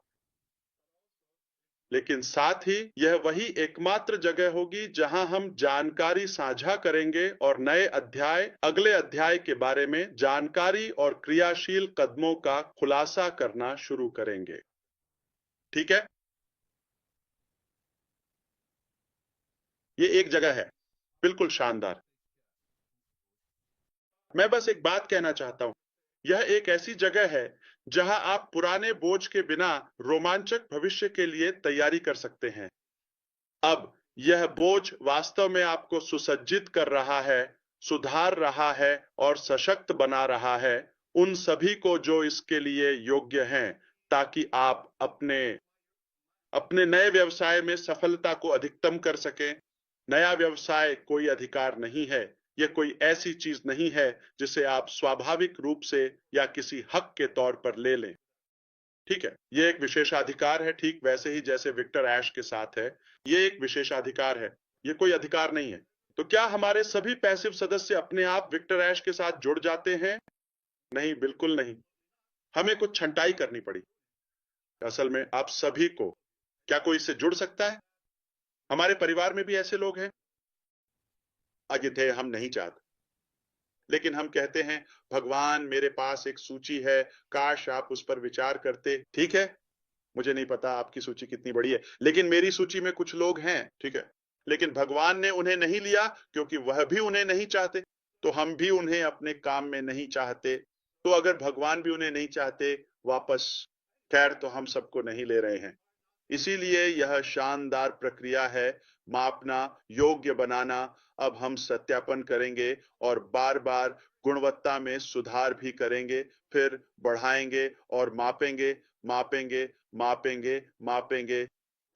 लेकिन साथ ही यह वही एकमात्र जगह होगी जहां हम जानकारी साझा करेंगे और नए अध्याय, अगले अध्याय के बारे में जानकारी और क्रियाशील कदमों का खुलासा करना शुरू करेंगे। ठीक है, ये एक जगह है, बिल्कुल शानदार। मैं बस एक बात कहना चाहता हूं, यह एक ऐसी जगह है जहां आप पुराने बोझ के बिना रोमांचक भविष्य के लिए तैयारी कर सकते हैं। अब यह बोझ वास्तव में आपको सुसज्जित कर रहा है, सुधार रहा है और सशक्त बना रहा है उन सभी को जो इसके लिए योग्य हैं, ताकि आप अपने अपने नए व्यवसाय में सफलता को अधिकतम कर सकें। नया व्यवसाय कोई अधिकार नहीं है, यह कोई ऐसी चीज नहीं है जिसे आप स्वाभाविक रूप से या किसी हक के तौर पर ले लें। ठीक है, ये एक विशेषाधिकार है, ठीक वैसे ही जैसे विक्टर ऐश के साथ है। ये एक विशेषाधिकार है, ये कोई अधिकार नहीं है। तो क्या हमारे सभी पैसिव सदस्य अपने आप विक्टर ऐश के साथ जुड़ जाते हैं? नहीं, बिल्कुल नहीं। हमें कुछ छंटाई करनी पड़ी। असल में आप सभी को, क्या कोई इससे जुड़ सकता है? हमारे परिवार में भी ऐसे लोग हैं। अगिधे हम नहीं चाहते, लेकिन हम कहते हैं भगवान मेरे पास एक सूची है, काश आप उस पर विचार करते। ठीक है, मुझे नहीं पता आपकी सूची कितनी बड़ी है, लेकिन मेरी सूची में कुछ लोग हैं। ठीक है, लेकिन भगवान ने उन्हें नहीं लिया क्योंकि वह भी उन्हें नहीं चाहते, तो हम भी उन्हें अपने काम में नहीं चाहते। तो अगर भगवान भी उन्हें नहीं चाहते वापस, खैर तो हम सबको नहीं ले रहे हैं। इसीलिए यह शानदार प्रक्रिया है, मापना, योग्य बनाना। अब हम सत्यापन करेंगे और बार बार गुणवत्ता में सुधार भी करेंगे, फिर बढ़ाएंगे और मापेंगे, मापेंगे, मापेंगे, मापेंगे।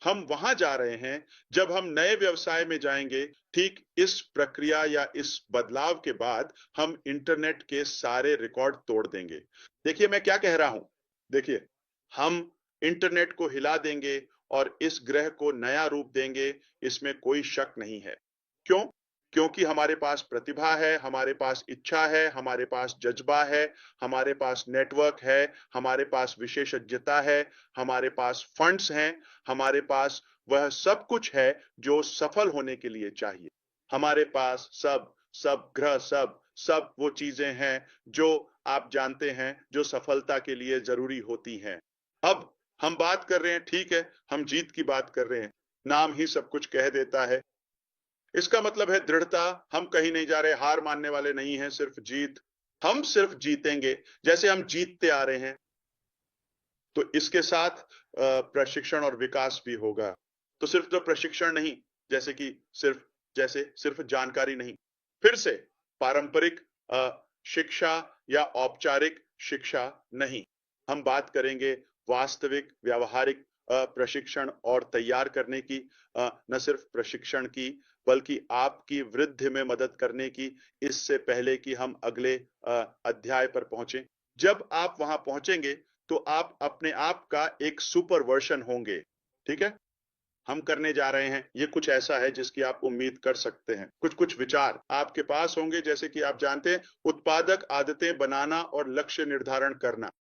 हम वहां जा रहे हैं जब हम नए व्यवसाय में जाएंगे। ठीक इस प्रक्रिया या इस बदलाव के बाद हम इंटरनेट के सारे रिकॉर्ड तोड़ देंगे। देखिए मैं क्या कह रहा हूं। देखिए, हम इंटरनेट को हिला देंगे और इस ग्रह को नया रूप देंगे, इसमें कोई शक नहीं है। क्यों? क्योंकि हमारे पास प्रतिभा है, हमारे पास इच्छा है, हमारे पास जज्बा है, हमारे पास नेटवर्क है, हमारे पास विशेषज्ञता है, हमारे पास फंड्स हैं, हमारे पास वह सब कुछ है जो सफल होने के लिए चाहिए। हमारे पास सब सब ग्रह सब सब वो चीजें हैं जो आप जानते हैं जो सफलता के लिए जरूरी होती हैं। अब हम बात कर रहे हैं, ठीक है, हम जीत की बात कर रहे हैं। नाम ही सब कुछ कह देता है। इसका मतलब है दृढ़ता। हम कहीं नहीं जा रहे, हार मानने वाले नहीं हैं, सिर्फ जीत। हम सिर्फ जीतेंगे जैसे हम जीतते आ रहे हैं। तो इसके साथ प्रशिक्षण और विकास भी होगा। तो सिर्फ तो प्रशिक्षण नहीं, जैसे कि सिर्फ जानकारी नहीं, फिर से पारंपरिक शिक्षा या औपचारिक शिक्षा नहीं। हम बात करेंगे वास्तविक व्यावहारिक प्रशिक्षण और तैयार करने की, न सिर्फ प्रशिक्षण की बल्कि आपकी वृद्धि में मदद करने की, इससे पहले कि हम अगले अध्याय पर पहुंचे। जब आप वहां पहुंचेंगे तो आप अपने आप का एक सुपर वर्जन होंगे। ठीक है, हम करने जा रहे हैं ये कुछ ऐसा है जिसकी आप उम्मीद कर सकते हैं। कुछ कुछ विचार आपके पास होंगे, जैसे कि आप जानते हैं उत्पादक आदतें बनाना और लक्ष्य निर्धारण करना।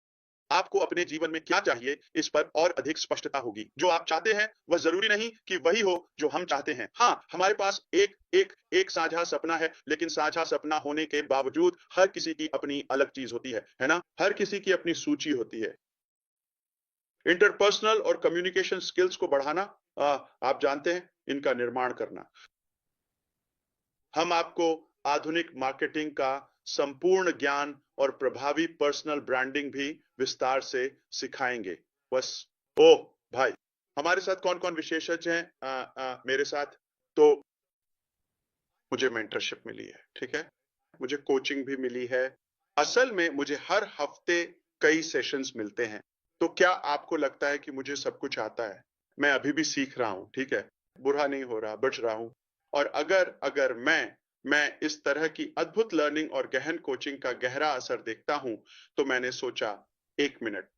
आपको अपने जीवन में क्या चाहिए इस पर और अधिक स्पष्टता होगी। जो आप चाहते हैं वह जरूरी नहीं कि वही हो जो हम चाहते हैं। हाँ, हमारे पास एक साझा सपना है, लेकिन साझा सपना होने के बावजूद हर किसी की अपनी अलग चीज होती है ना? हर किसी की अपनी सूची होती है। इंटरपर्सनल और कम्युनिकेशन स्किल्स को बढ़ाना, आप जानते हैं, इनका निर्माण करना। हम आपको आधुनिक मार्केटिंग का संपूर्ण ज्ञान और प्रभावी पर्सनल ब्रांडिंग भी विस्तार से सिखाएंगे। बस, ओ भाई, हमारे साथ कौन कौन विशेषज्ञ हैं मेरे साथ? तो मुझे मेंटरशिप मिली है, ठीक है, मुझे कोचिंग भी मिली है। असल में मुझे हर हफ्ते कई सेशंस मिलते हैं। तो क्या आपको लगता है कि मुझे सब कुछ आता है? मैं अभी भी सीख रहा हूं, ठीक है, बुरा नहीं हो रहा, बच रहा हूं। और अगर अगर मैं इस तरह की अद्भुत लर्निंग और गहन कोचिंग का गहरा असर देखता हूं, तो मैंने सोचा, एक मिनट,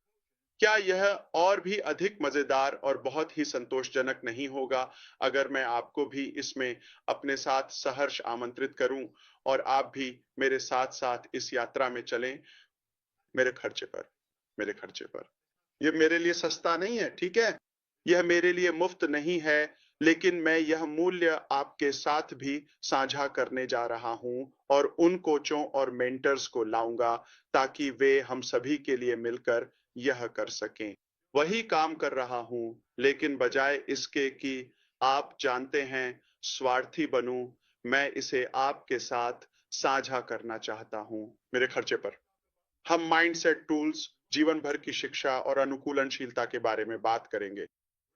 क्या यह और भी अधिक मजेदार और बहुत ही संतोषजनक नहीं होगा अगर मैं आपको भी इसमें अपने साथ सहर्ष आमंत्रित करूं और आप भी मेरे साथ साथ इस यात्रा में चलें, मेरे खर्चे पर, मेरे खर्चे पर। यह मेरे लिए सस्ता नहीं है, ठीक है, यह मेरे लिए मुफ्त नहीं है, लेकिन मैं यह मूल्य आपके साथ भी साझा करने जा रहा हूं और उन कोचों और मेंटर्स को लाऊंगा ताकि वे हम सभी के लिए मिलकर यह कर सकें। वही काम कर रहा हूं, लेकिन बजाय इसके कि आप जानते हैं स्वार्थी बनूं, मैं इसे आपके साथ साझा करना चाहता हूं, मेरे खर्चे पर। हम माइंडसेट टूल्स, जीवन भर की शिक्षा और अनुकूलनशीलता के बारे में बात करेंगे।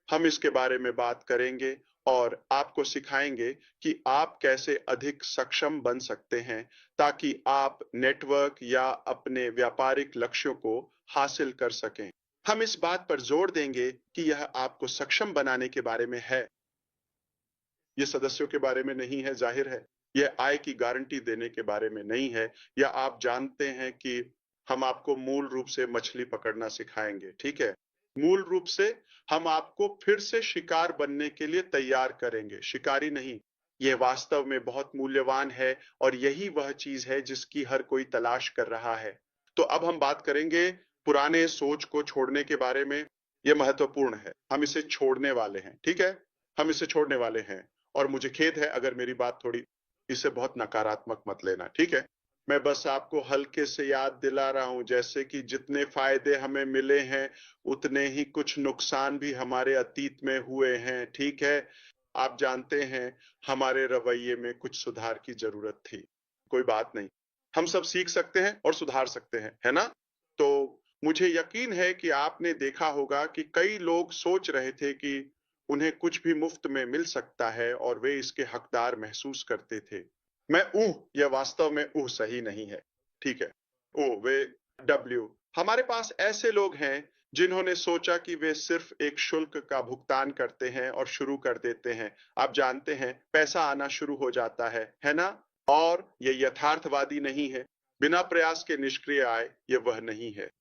हम इसके बारे में बात करेंगे और आपको सिखाएंगे कि आप कैसे अधिक सक्षम बन सकते हैं ताकि आप नेटवर्क या अपने व्यापारिक लक्ष्यों को हासिल कर सकें। हम इस बात पर जोर देंगे कि यह आपको सक्षम बनाने के बारे में है, ये सदस्यों के बारे में नहीं है, जाहिर है। यह आय की गारंटी देने के बारे में नहीं है, या आप जानते हैं कि हम आपको मूल रूप से मछली पकड़ना सिखाएंगे, ठीक है। मूल रूप से हम आपको फिर से शिकार बनने के लिए तैयार करेंगे, शिकारी नहीं। यह वास्तव में बहुत मूल्यवान है और यही वह चीज है जिसकी हर कोई तलाश कर रहा है। तो अब हम बात करेंगे पुराने सोच को छोड़ने के बारे में। यह महत्वपूर्ण है, हम इसे छोड़ने वाले हैं, ठीक है। हम इसे छोड़ने वाले हैं और मुझे खेद है अगर मेरी बात थोड़ी इसे बहुत नकारात्मक मत लेना, ठीक है। मैं बस आपको हल्के से याद दिला रहा हूं, जैसे कि जितने फायदे हमें मिले हैं उतने ही कुछ नुकसान भी हमारे अतीत में हुए हैं, ठीक है। आप जानते हैं हमारे रवैये में कुछ सुधार की जरूरत थी। कोई बात नहीं, हम सब सीख सकते हैं और सुधार सकते हैं, है ना। तो मुझे यकीन है कि आपने देखा होगा कि कई लोग सोच रहे थे कि उन्हें कुछ भी मुफ्त में मिल सकता है और वे इसके हकदार महसूस करते थे। मैं यह वास्तव में सही नहीं है, ठीक है। वे डब्ल्यू। हमारे पास ऐसे लोग हैं जिन्होंने सोचा कि वे सिर्फ एक शुल्क का भुगतान करते हैं और शुरू कर देते हैं। आप जानते हैं पैसा आना शुरू हो जाता है ना। और ये यथार्थवादी नहीं है। बिना प्रयास के निष्क्रिय आय ये वह नहीं है।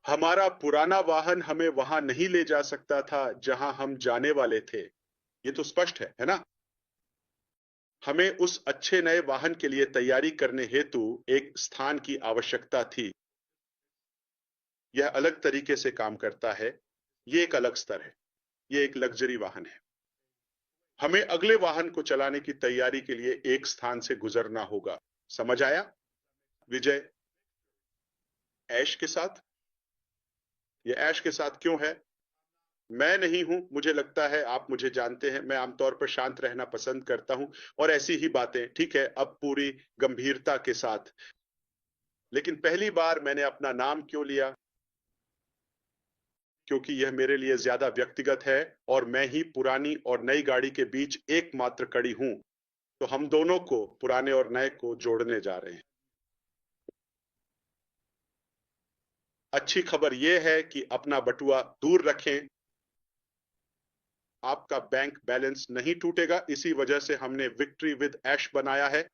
हमारा पुराना वाहन हमें वहां नहीं ले जा सकता था जहां हम जाने वाले थे। ये तो स्पष्ट है ना। हमें उस अच्छे नए वाहन के लिए तैयारी करने हेतु एक स्थान की आवश्यकता थी। यह अलग तरीके से काम करता है। यह एक अलग स्तर है। यह एक लग्जरी वाहन है। हमें अगले वाहन को चलाने की तैयारी के लिए एक स्थान से गुजरना होगा। समझ आया? विजय ऐश के साथ। यह ऐश के साथ क्यों है? मैं नहीं हूं, मुझे लगता है आप मुझे जानते हैं, मैं आमतौर पर शांत रहना पसंद करता हूं और ऐसी ही बातें, ठीक है। अब पूरी गंभीरता के साथ, लेकिन पहली बार मैंने अपना नाम क्यों लिया? क्योंकि यह मेरे लिए ज्यादा व्यक्तिगत है और मैं ही पुरानी और नई गाड़ी के बीच एकमात्र कड़ी हूं। तो हम दोनों को, पुराने और नए को जोड़ने जा रहे हैं। अच्छी खबर यह है कि अपना बटुआ दूर रखें। आपका बैंक बैलेंस नहीं टूटेगा, इसी वजह से हमने विक्ट्री विद ऐश बनाया है।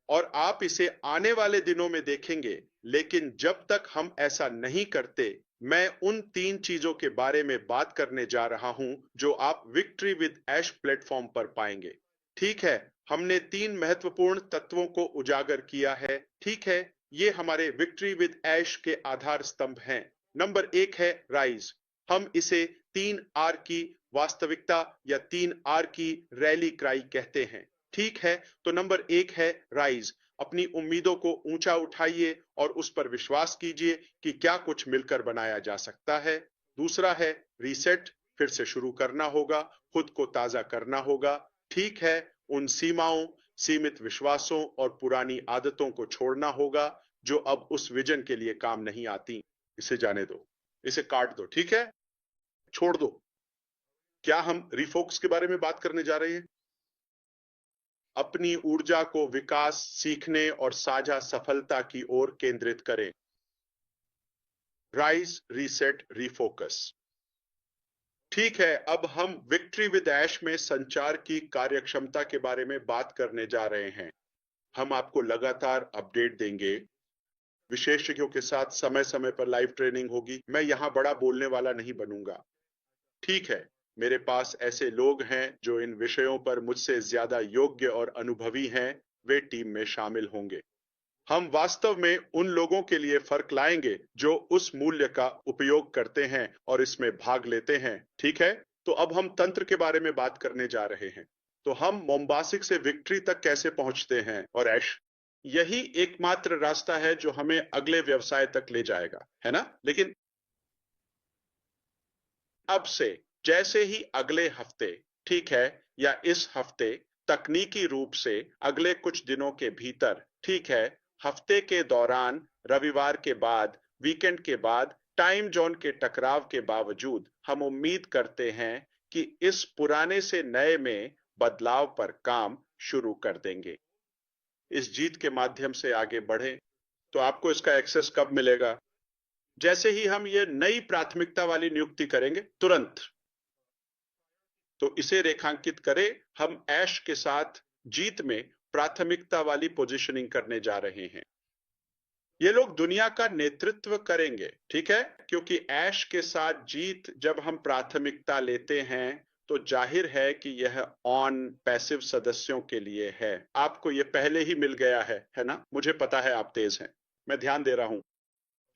और आप इसे आने वाले दिनों में देखेंगे, लेकिन जब तक हम ऐसा नहीं करते, मैं उन 3 चीजों के बारे में बात करने जा रहा हूं जो आप विक्ट्री विद ऐश प्लेटफॉर्म पर पाएंगे। ठीक है, हमने 3 महत्वपूर्ण तत्वों को उजागर किया है, ठीक है। ये हमारे विक्ट्री विद ऐश के आधार स्तंभ हैं। नंबर 1 है राइज। हम इसे 3 आर की वास्तविकता या 3 आर की रैली क्राई कहते हैं, ठीक है। तो नंबर 1 है राइज। अपनी उम्मीदों को ऊंचा उठाइए और उस पर विश्वास कीजिए कि क्या कुछ मिलकर बनाया जा सकता है। दूसरा है रीसेट। फिर से शुरू करना होगा, खुद को ताजा करना होगा, ठीक है। उन सीमाओं, सीमित विश्वासों और पुरानी आदतों को छोड़ना होगा जो अब उस विजन के लिए काम नहीं आती। इसे जाने दो, इसे काट दो, ठीक है, छोड़ दो। क्या हम रिफोक्स के बारे में बात करने जा रहे हैं? अपनी ऊर्जा को विकास, सीखने और साझा सफलता की ओर केंद्रित करें। Rise, reset, refocus. ठीक है, अब हम विक्ट्री विद ऐश में संचार की कार्यक्षमता के बारे में बात करने जा रहे हैं। हम आपको लगातार अपडेट देंगे। विशेषज्ञों के साथ समय समय पर लाइव ट्रेनिंग होगी। मैं यहां बड़ा बोलने वाला नहीं बनूंगा, ठीक है। मेरे पास ऐसे लोग हैं जो इन विषयों पर मुझसे ज्यादा योग्य और अनुभवी हैं, वे टीम में शामिल होंगे। हम वास्तव में उन लोगों के लिए फर्क लाएंगे जो उस मूल्य का उपयोग करते हैं और इसमें भाग लेते हैं, ठीक है। तो अब हम तंत्र के बारे में बात करने जा रहे हैं। तो हम मोम्बासिक से विक्ट्री तक कैसे पहुंचते हैं? और ऐश, यही एकमात्र रास्ता है जो हमें अगले व्यवसाय तक ले जाएगा, है ना। लेकिन अब से, जैसे ही अगले हफ्ते, ठीक है, या इस हफ्ते, तकनीकी रूप से अगले कुछ दिनों के भीतर, ठीक है, हफ्ते के दौरान, रविवार के बाद, वीकेंड के बाद, टाइम जोन के टकराव के बावजूद हम उम्मीद करते हैं कि इस पुराने से नए में बदलाव पर काम शुरू कर देंगे। इस जीत के माध्यम से आगे बढ़ें तो आपको इसका एक्सेस कब मिलेगा? जैसे ही हम ये नई प्राथमिकता वाली नियुक्ति करेंगे, तुरंत। तो इसे रेखांकित करें, हम ऐश के साथ जीत में प्राथमिकता वाली पोजीशनिंग करने जा रहे हैं। ये लोग दुनिया का नेतृत्व करेंगे, ठीक है? क्योंकि ऐश के साथ जीत जब हम प्राथमिकता लेते हैं तो जाहिर है कि यह ऑन पैसिव सदस्यों के लिए है। आपको ये पहले ही मिल गया है ना? मुझे पता है आप तेज हैं, मैं ध्यान दे रहा हूं,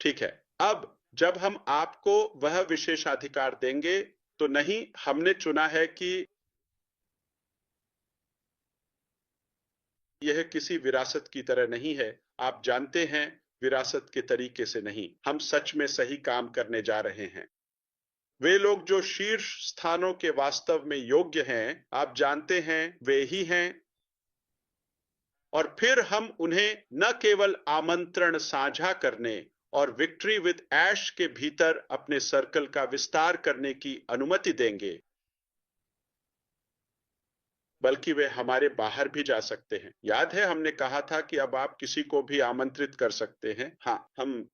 ठीक है। अब जब हम आपको वह विशेषाधिकार देंगे तो नहीं, हमने चुना है कि यह किसी विरासत की तरह नहीं है। आप जानते हैं, विरासत के तरीके से नहीं, हम सच में सही काम करने जा रहे हैं। वे लोग जो शीर्ष स्थानों के वास्तव में योग्य हैं, आप जानते हैं, वे ही हैं। और फिर हम उन्हें न केवल आमंत्रण साझा करने और विक्ट्री विद ऐश के भीतर अपने सर्कल का विस्तार करने की अनुमति देंगे, बल्कि वे हमारे बाहर भी जा सकते हैं। याद है, हमने कहा था कि अब आप किसी को भी आमंत्रित कर सकते हैं। हाँ, हम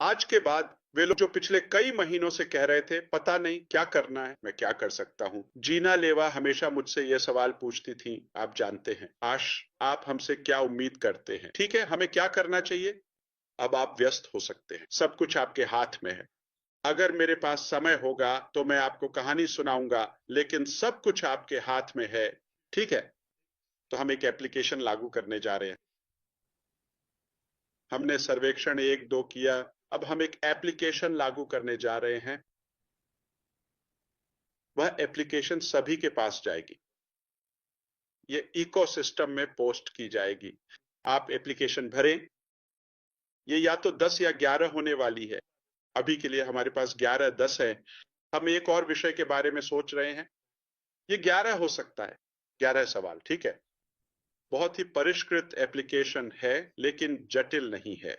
आज के बाद वे लोग जो पिछले कई महीनों से कह रहे थे, पता नहीं क्या करना है, मैं क्या कर सकता हूं। जीना लेवा हमेशा मुझसे यह सवाल पूछती थी, आप जानते हैं। आश, आप हमसे क्या उम्मीद करते हैं? ठीक है, हमें क्या करना चाहिए? अब आप व्यस्त हो सकते हैं, सब कुछ आपके हाथ में है। अगर मेरे पास समय होगा तो मैं आपको कहानी सुनाऊंगा, लेकिन सब कुछ आपके हाथ में है, ठीक है? तो हम एक एप्लीकेशन लागू करने जा रहे हैं। हमने सर्वेक्षण 1-2 किया, अब हम एक एप्लीकेशन लागू करने जा रहे हैं। वह एप्लीकेशन सभी के पास जाएगी, ये इकोसिस्टम में पोस्ट की जाएगी। आप एप्लीकेशन भरें। ये या तो 10 या 11 होने वाली है। अभी के लिए हमारे पास 11-10 है। हम एक और विषय के बारे में सोच रहे हैं, ये 11 हो सकता है। 11 सवाल, ठीक है? बहुत ही परिष्कृत एप्लीकेशन है, लेकिन जटिल नहीं है,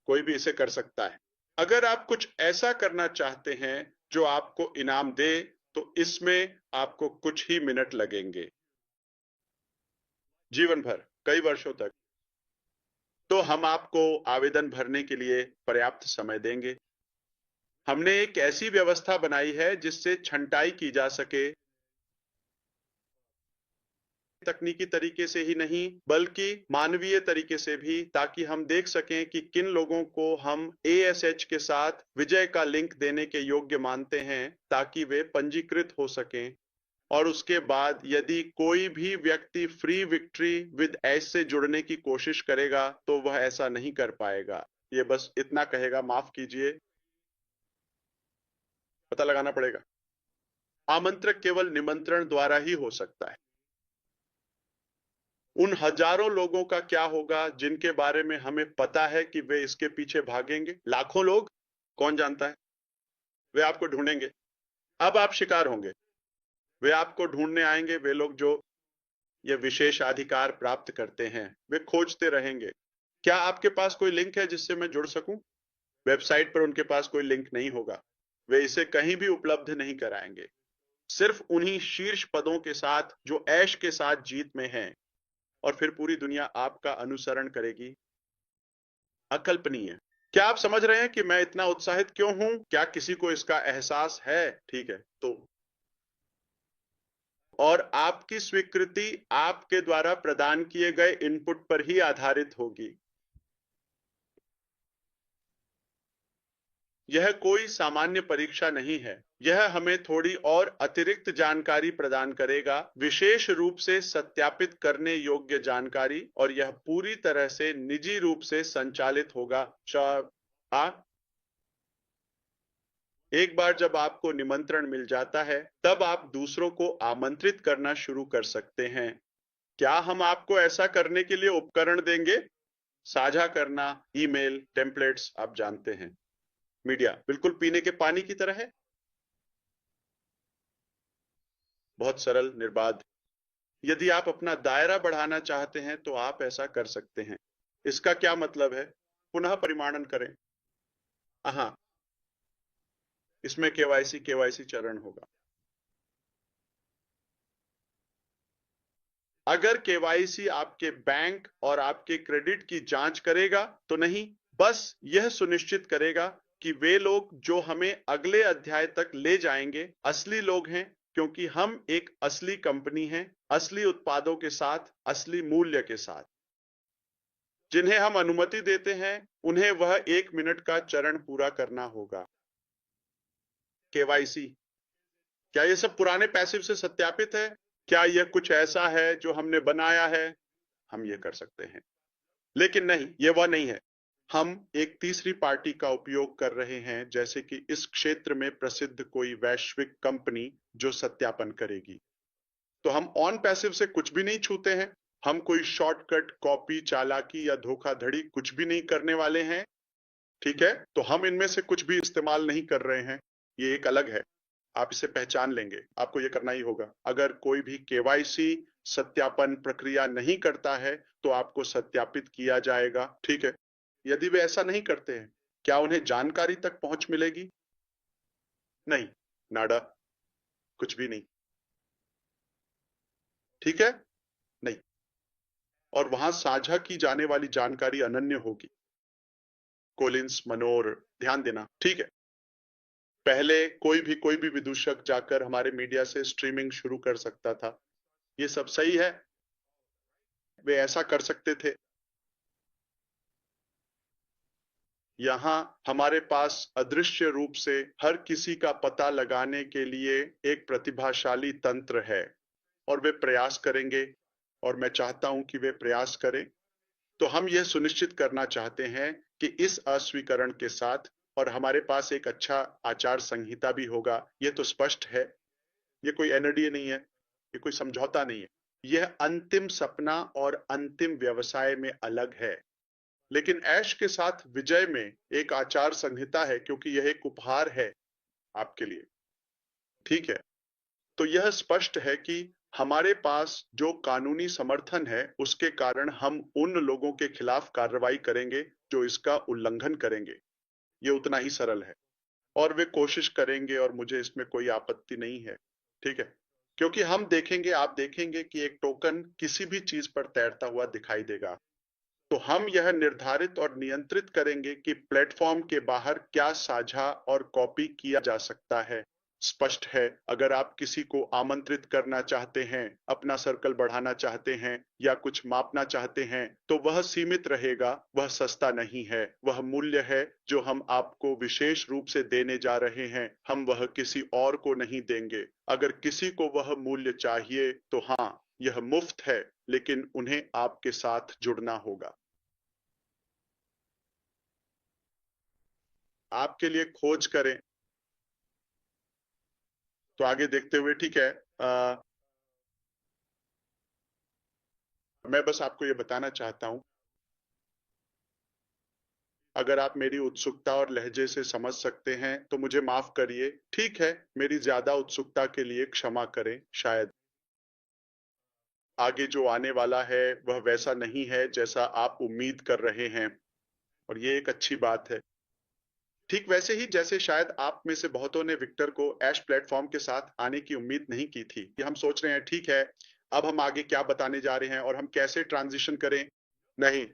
कोई भी इसे कर सकता है। अगर आप कुछ ऐसा करना चाहते हैं जो आपको इनाम दे, तो इसमें आपको कुछ ही मिनट लगेंगे, जीवन भर, कई वर्षों तक। तो हम आपको आवेदन भरने के लिए पर्याप्त समय देंगे। हमने एक ऐसी व्यवस्था बनाई है जिससे छंटाई की जा सके, तकनीकी तरीके से ही नहीं बल्कि मानवीय तरीके से भी, ताकि हम देख सकें कि किन लोगों को हम ASH के साथ विजय का लिंक देने के योग्य मानते हैं, ताकि वे पंजीकृत हो सकें। और उसके बाद यदि कोई भी व्यक्ति फ्री विक्ट्री विद ऐश से जुड़ने की कोशिश करेगा तो वह ऐसा नहीं कर पाएगा। ये बस इतना कहेगा, माफ कीजिए, पता लगाना पड़ेगा। आमंत्रक केवल निमंत्रण द्वारा ही हो सकता है। उन हजारों लोगों का क्या होगा जिनके बारे में हमें पता है कि वे इसके पीछे भागेंगे? लाखों लोग, कौन जानता है? वे आपको ढूंढेंगे। अब आप शिकार होंगे। वे आपको ढूंढने आएंगे। वे लोग जो ये विशेष अधिकार प्राप्त करते हैं, वे खोजते रहेंगे। क्या आपके पास कोई लिंक है जिससे मैं जुड़ सकूं? वेबसाइट पर उनके पास कोई लिंक नहीं होगा। वे इसे कहीं भी उपलब्ध नहीं कराएंगे, सिर्फ उन्हीं शीर्ष पदों के साथ जो ऐश के साथ जीत में हैं। और फिर पूरी दुनिया आपका अनुसरण करेगी। अकल्पनीय। क्या आप समझ रहे हैं कि मैं इतना उत्साहित क्यों हूं? क्या किसी को इसका एहसास है? ठीक है, तो और आपकी स्वीकृति आपके द्वारा प्रदान किए गए इनपुट पर ही आधारित होगी। यह कोई सामान्य परीक्षा नहीं है, यह हमें थोड़ी और अतिरिक्त जानकारी प्रदान करेगा, विशेष रूप से सत्यापित करने योग्य जानकारी, और यह पूरी तरह से निजी रूप से संचालित होगा। एक बार जब आपको निमंत्रण मिल जाता है, तब आप दूसरों को आमंत्रित करना शुरू कर सकते हैं। क्या हम आपको ऐसा करने के लिए उपकरण देंगे? साझा करना, ईमेल, टेम्पलेट्स, आप जानते हैं। मीडिया बिल्कुल पीने के पानी की तरह है, बहुत सरल, निर्बाध। यदि आप अपना दायरा बढ़ाना चाहते हैं तो आप ऐसा कर सकते हैं। इसका क्या मतलब है? पुनः परिमाणन करें। हाँ, इसमें केवाईसी चरण होगा। अगर केवाईसी आपके बैंक और आपके क्रेडिट की जांच करेगा तो नहीं, बस यह सुनिश्चित करेगा कि वे लोग जो हमें अगले अध्याय तक ले जाएंगे असली लोग हैं, क्योंकि हम एक असली कंपनी हैं, असली उत्पादों के साथ, असली मूल्य के साथ। जिन्हें हम अनुमति देते हैं उन्हें वह 1 मिनट का चरण पूरा करना होगा। केवाईसी। क्या ये सब पुराने पैसिव से सत्यापित है? क्या यह कुछ ऐसा है जो हमने बनाया है? हम ये कर सकते हैं, लेकिन नहीं, ये वह नहीं है। हम एक तीसरी पार्टी का उपयोग कर रहे हैं, जैसे कि इस क्षेत्र में प्रसिद्ध कोई वैश्विक कंपनी जो सत्यापन करेगी। तो हम ऑन पैसिव से कुछ भी नहीं छूते हैं। हम कोई शॉर्टकट, कॉपी, चालाकी या धोखाधड़ी कुछ भी नहीं करने वाले हैं। ठीक है, तो हम इनमें से कुछ भी इस्तेमाल नहीं कर रहे हैं। ये एक अलग है, आप इसे पहचान लेंगे। आपको ये करना ही होगा। अगर कोई भी केवाईसी सत्यापन प्रक्रिया नहीं करता है तो आपको सत्यापित किया जाएगा। ठीक है, यदि वे ऐसा नहीं करते हैं, क्या उन्हें जानकारी तक पहुंच मिलेगी? नहीं, नाडा, कुछ भी नहीं। ठीक है, नहीं। और वहां साझा की जाने वाली जानकारी अनन्य होगी। कोलिंस, मनोर, ध्यान देना। ठीक है, पहले कोई भी विदूषक जाकर हमारे मीडिया से स्ट्रीमिंग शुरू कर सकता था। ये सब सही है, वे ऐसा कर सकते थे। यहां हमारे पास अदृश्य रूप से हर किसी का पता लगाने के लिए एक प्रतिभाशाली तंत्र है, और वे प्रयास करेंगे, और मैं चाहता हूं कि वे प्रयास करें। तो हम यह सुनिश्चित करना चाहते हैं कि इस अस्वीकरण के साथ, और हमारे पास एक अच्छा आचार संहिता भी होगा। यह तो स्पष्ट है, ये कोई एनडीए नहीं है, ये कोई समझौता नहीं है। यह अंतिम सपना और अंतिम व्यवसाय में अलग है, लेकिन ऐश के साथ विजय में एक आचार संहिता है, क्योंकि यह एक उपहार है आपके लिए। ठीक है, तो यह स्पष्ट है कि हमारे पास जो कानूनी समर्थन है उसके कारण हम उन लोगों के खिलाफ कार्रवाई करेंगे जो इसका उल्लंघन करेंगे। ये उतना ही सरल है, और वे कोशिश करेंगे, और मुझे इसमें कोई आपत्ति नहीं है। ठीक है, क्योंकि हम देखेंगे, आप देखेंगे कि एक टोकन किसी भी चीज पर तैरता हुआ दिखाई देगा। तो हम यह निर्धारित और नियंत्रित करेंगे कि प्लेटफॉर्म के बाहर क्या साझा और कॉपी किया जा सकता है। स्पष्ट है, अगर आप किसी को आमंत्रित करना चाहते हैं, अपना सर्कल बढ़ाना चाहते हैं, या कुछ मापना चाहते हैं, तो वह सीमित रहेगा, वह सस्ता नहीं है। वह मूल्य है जो हम आपको विशेष रूप से देने जा रहे हैं, हम वह किसी और को नहीं देंगे। अगर किसी को वह मूल्य चाहिए तो हाँ, यह मुफ्त है, लेकिन उन्हें आपके साथ जुड़ना होगा। आपके लिए खोज करें। तो आगे देखते हुए, ठीक है, मैं बस आपको ये बताना चाहता हूं, अगर आप मेरी उत्सुकता और लहजे से समझ सकते हैं तो मुझे माफ करिए। ठीक है, मेरी ज्यादा उत्सुकता के लिए क्षमा करें। शायद आगे जो आने वाला है वह वैसा नहीं है जैसा आप उम्मीद कर रहे हैं, और ये एक अच्छी बात है। ठीक वैसे ही जैसे शायद आप में से बहुतों ने विक्टर को ऐश प्लेटफॉर्म के साथ आने की उम्मीद नहीं की थी, कि हम सोच रहे हैं ठीक है, अब हम आगे क्या बताने जा रहे हैं और हम कैसे ट्रांजिशन करें। नहीं,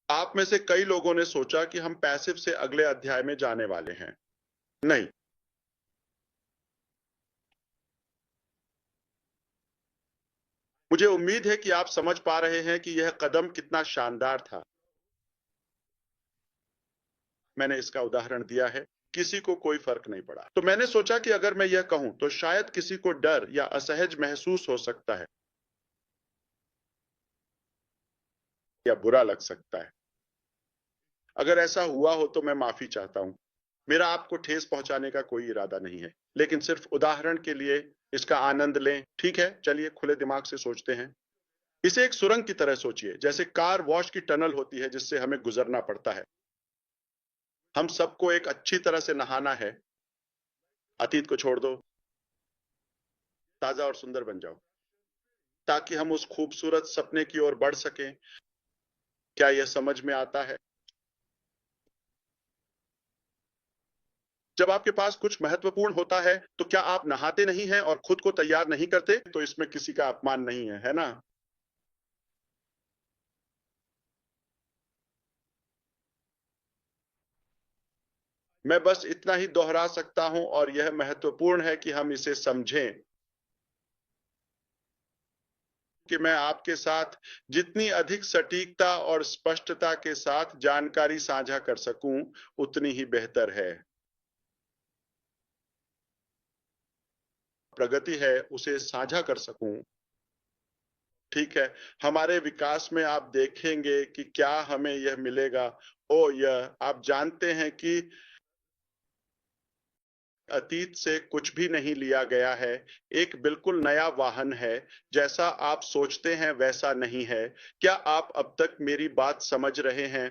आप में से कई लोगों ने सोचा कि हम पैसिव से अगले अध्याय में जाने वाले हैं। नहीं, मुझे उम्मीद है कि आप समझ पा रहे हैं कि यह कदम कितना शानदार था। मैंने इसका उदाहरण दिया है, किसी को कोई फर्क नहीं पड़ा। तो मैंने सोचा कि अगर मैं यह कहूं तो शायद किसी को डर या असहज महसूस हो सकता है, या बुरा लग सकता है। अगर ऐसा हुआ हो तो मैं माफी चाहता हूं। मेरा आपको ठेस पहुंचाने का कोई इरादा नहीं है, लेकिन सिर्फ उदाहरण के लिए इसका आनंद लें। ठीक है, चलिए खुले दिमाग से सोचते हैं। इसे एक सुरंग की तरह सोचिए, जैसे कार वॉश की टनल होती है जिससे हमें गुजरना पड़ता है। हम सबको एक अच्छी तरह से नहाना है। अतीत को छोड़ दो, ताजा और सुंदर बन जाओ। ताकि हम उस खूबसूरत सपने की ओर बढ़ सकें। क्या यह समझ में आता है? जब आपके पास कुछ महत्वपूर्ण होता है तो क्या आप नहाते नहीं हैं और खुद को तैयार नहीं करते? तो इसमें किसी का अपमान नहीं है ना? मैं बस इतना ही दोहरा सकता हूं और यह महत्वपूर्ण है कि हम इसे समझें कि मैं आपके साथ जितनी अधिक सटीकता और स्पष्टता के साथ जानकारी साझा कर सकूं, उतनी ही बेहतर है। प्रगति है उसे साझा कर सकूं। ठीक है, हमारे विकास में आप देखेंगे कि क्या हमें यह मिलेगा। ओ यह आप जानते हैं कि अतीत से कुछ भी नहीं लिया गया है। एक बिल्कुल नया वाहन है। जैसा आप सोचते हैं वैसा नहीं है। क्या आप अब तक मेरी बात समझ रहे हैं?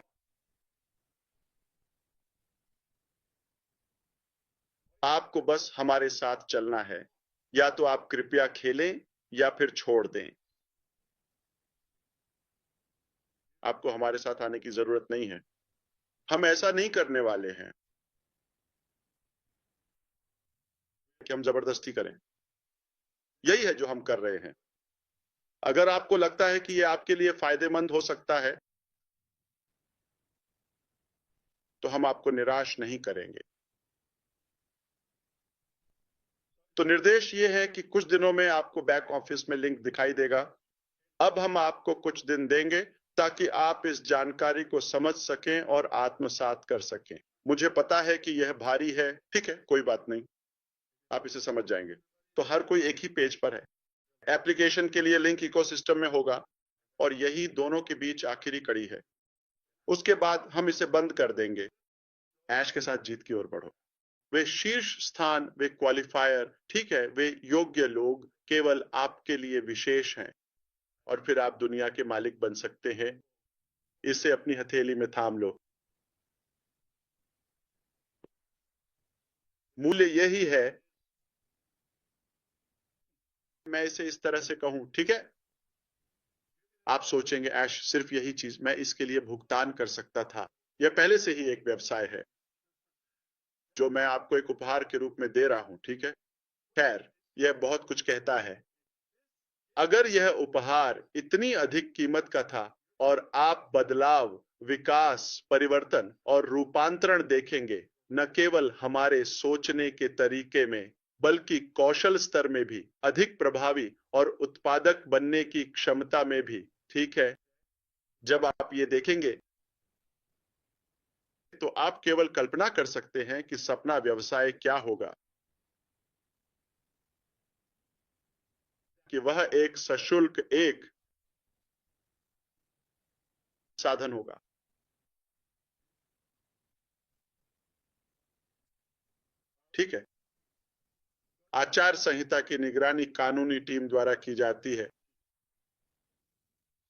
आपको बस हमारे साथ चलना है। या तो आप कृपया खेलें या फिर छोड़ दें। आपको हमारे साथ आने की जरूरत नहीं है। हम ऐसा नहीं करने वाले हैं कि हम जबरदस्ती करें। यही है जो हम कर रहे हैं। अगर आपको लगता है कि यह आपके लिए फायदेमंद हो सकता है तो हम आपको निराश नहीं करेंगे। तो निर्देश ये है कि कुछ दिनों में आपको बैक ऑफिस में लिंक दिखाई देगा। अब हम आपको कुछ दिन देंगे ताकि आप इस जानकारी को समझ सकें और आत्मसात कर सकें। मुझे पता है कि यह भारी है। ठीक है, कोई बात नहीं, आप इसे समझ जाएंगे। तो हर कोई एक ही पेज पर है। एप्लीकेशन के लिए लिंक इकोसिस्टम में होगा और यही दोनों के बीच आखिरी कड़ी है। उसके बाद हम इसे बंद कर देंगे। ऐश के साथ जीत की ओर बढ़ो। वे शीर्ष स्थान, वे क्वालिफायर, ठीक है, वे योग्य लोग केवल आपके लिए विशेष हैं और फिर आप दुनिया के मालिक बन सकते हैं। इसे अपनी हथेली में थाम लो। मूल्य यही है। मैं इसे इस तरह से कहूं, ठीक है? आप सोचेंगे ऐश सिर्फ यही चीज, मैं इसके लिए भुगतान कर सकता था। यह पहले से ही एक व्यवसाय है जो मैं आपको एक उपहार के रूप में दे रहा हूं, ठीक है? खैर, यह बहुत कुछ कहता है। अगर यह उपहार इतनी अधिक कीमत का था और आप बदलाव, विकास, परिवर्तन और रूपांतरण देखेंगे, न केवल हमारे सोचने के तरीके में बल्कि कौशल स्तर में भी, अधिक प्रभावी और उत्पादक बनने की क्षमता में भी, ठीक है? जब आप ये देखेंगे तो आप केवल कल्पना कर सकते हैं कि सपना व्यवसाय क्या होगा। कि वह एक सशुल्क एक साधन होगा। ठीक है, आचार संहिता की निगरानी कानूनी टीम द्वारा की जाती है।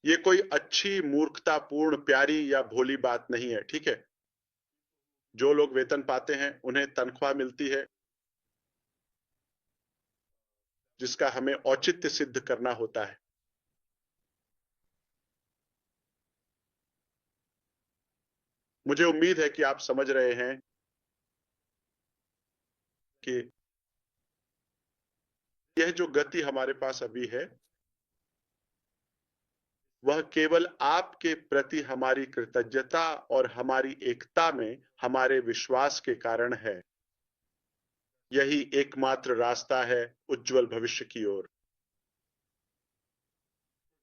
ये कोई अच्छी, मूर्खतापूर्ण, प्यारी या भोली बात नहीं है, ठीक है? जो लोग वेतन पाते हैं उन्हें तनख्वाह मिलती है जिसका हमें औचित्य सिद्ध करना होता है। मुझे उम्मीद है कि आप समझ रहे हैं कि यह जो गति हमारे पास अभी है वह केवल आपके प्रति हमारी कृतज्ञता और हमारी एकता में हमारे विश्वास के कारण है। यही एकमात्र रास्ता है उज्जवल भविष्य की ओर।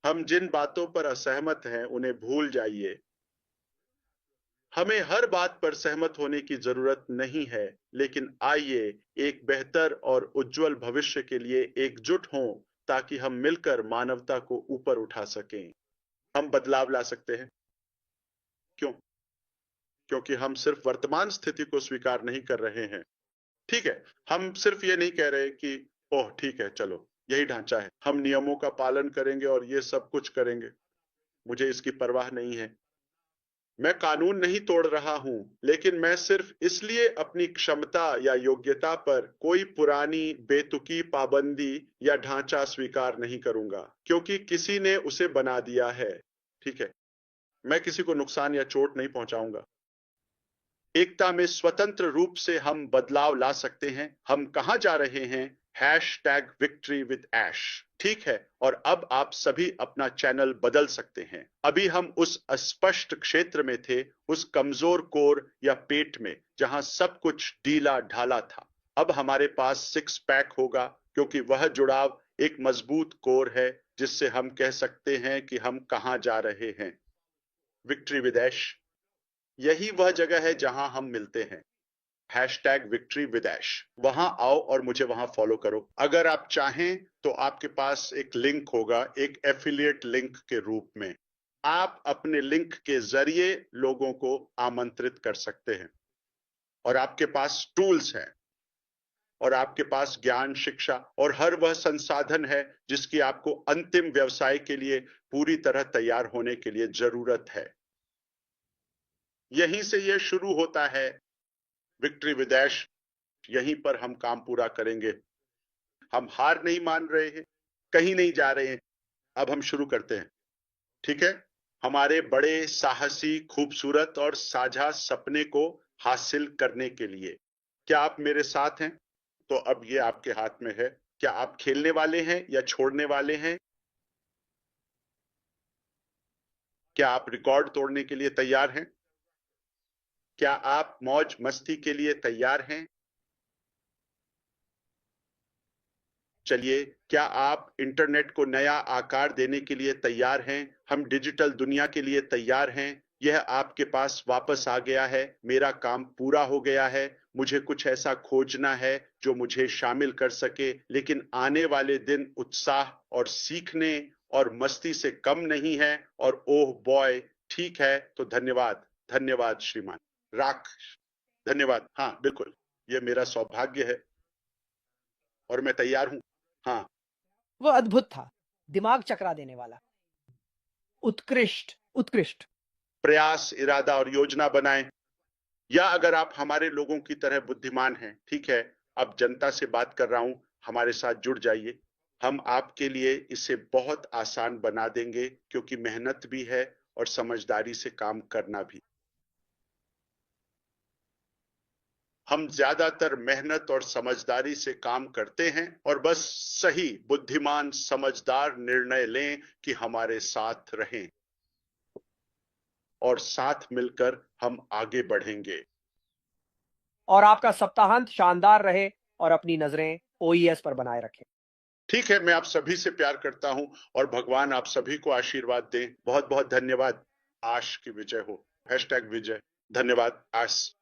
हम जिन बातों पर असहमत हैं उन्हें भूल जाइए। हमें हर बात पर सहमत होने की जरूरत नहीं है, लेकिन आइए एक बेहतर और उज्जवल भविष्य के लिए एकजुट हों ताकि हम मिलकर मानवता को ऊपर उठा सकें। हम बदलाव ला सकते हैं। क्यों? क्योंकि हम सिर्फ वर्तमान स्थिति को स्वीकार नहीं कर रहे हैं। ठीक है, हम सिर्फ ये नहीं कह रहे कि ओह ठीक है चलो यही ढांचा है, हम नियमों का पालन करेंगे और ये सब कुछ करेंगे, मुझे इसकी परवाह नहीं है। मैं कानून नहीं तोड़ रहा हूं, लेकिन मैं सिर्फ इसलिए अपनी क्षमता या योग्यता पर कोई पुरानी बेतुकी पाबंदी या ढांचा स्वीकार नहीं करूंगा, क्योंकि किसी ने उसे बना दिया है। ठीक है, मैं किसी को नुकसान या चोट नहीं पहुंचाऊंगा। एकता में स्वतंत्र रूप से हम बदलाव ला सकते हैं। हम कहां जा रहे हैं? #victory with Ash। ठीक है, और अब आप सभी अपना चैनल बदल सकते हैं। अभी हम उस अस्पष्ट क्षेत्र में थे, उस कमजोर कोर या पेट में जहां सब कुछ ढीला ढाला था। अब हमारे पास सिक्स पैक होगा, क्योंकि वह जुड़ाव एक मजबूत कोर है जिससे हम कह सकते हैं कि हम कहां जा रहे हैं। विक्ट्री विद ऐश, यही वह जगह है जहां हम मिलते हैं। #victory with Ash। वहां आओ और मुझे वहां फॉलो करो। अगर आप चाहें तो आपके पास एक लिंक होगा, एक एफिलिएट लिंक के रूप में। आप अपने लिंक के जरिए लोगों को आमंत्रित कर सकते हैं, और आपके पास टूल्स हैं, और आपके पास ज्ञान, शिक्षा और हर वह संसाधन है जिसकी आपको अंतिम व्यवसाय के लिए पूरी तरह तैयार होने के लिए जरूरत है। यहीं से यह शुरू होता है। विक्ट्री विद ऐश, यहीं पर हम काम पूरा करेंगे। हम हार नहीं मान रहे हैं, कहीं नहीं जा रहे हैं। अब हम शुरू करते हैं। ठीक है, हमारे बड़े, साहसी, खूबसूरत और साझा सपने को हासिल करने के लिए। क्या आप मेरे साथ हैं? तो अब ये आपके हाथ में है। क्या आप खेलने वाले हैं या छोड़ने वाले हैं? क्या आप रिकॉर्ड तोड़ने के लिए तैयार हैं? क्या आप मौज मस्ती के लिए तैयार हैं? चलिए, क्या आप इंटरनेट को नया आकार देने के लिए तैयार हैं? हम डिजिटल दुनिया के लिए तैयार हैं? यह आपके पास वापस आ गया है। मेरा काम पूरा हो गया है। मुझे कुछ ऐसा खोजना है जो मुझे शामिल कर सके, लेकिन आने वाले दिन उत्साह और सीखने और मस्ती से कम नहीं है। और ओह बॉय, ठीक है, तो धन्यवाद। धन्यवाद श्रीमान राख। धन्यवाद। हाँ बिल्कुल, यह मेरा सौभाग्य है और मैं तैयार हूं। हाँ, वो अद्भुत था, दिमाग चकरा देने वाला। उत्कृष्ट, उत्कृष्ट। प्रयास, इरादा और योजना बनाएं। या अगर आप हमारे लोगों की तरह बुद्धिमान हैं, ठीक है, अब जनता से बात कर रहा हूं, हमारे साथ जुड़ जाइए। हम आपके लिए इसे बहुत आसान बना देंगे, क्योंकि मेहनत भी है और समझदारी से काम करना भी। हम ज्यादातर मेहनत और समझदारी से काम करते हैं और बस सही, बुद्धिमान, समझदार निर्णय लें कि हमारे साथ रहें, और साथ मिलकर हम आगे बढ़ेंगे। और आपका सप्ताहांत शानदार रहे और अपनी नजरें OES पर बनाए रखें। ठीक है, मैं आप सभी से प्यार करता हूं और भगवान आप सभी को आशीर्वाद दें। बहुत बहुत धन्यवाद। आश की विजय हो। #विजय। धन्यवाद आश।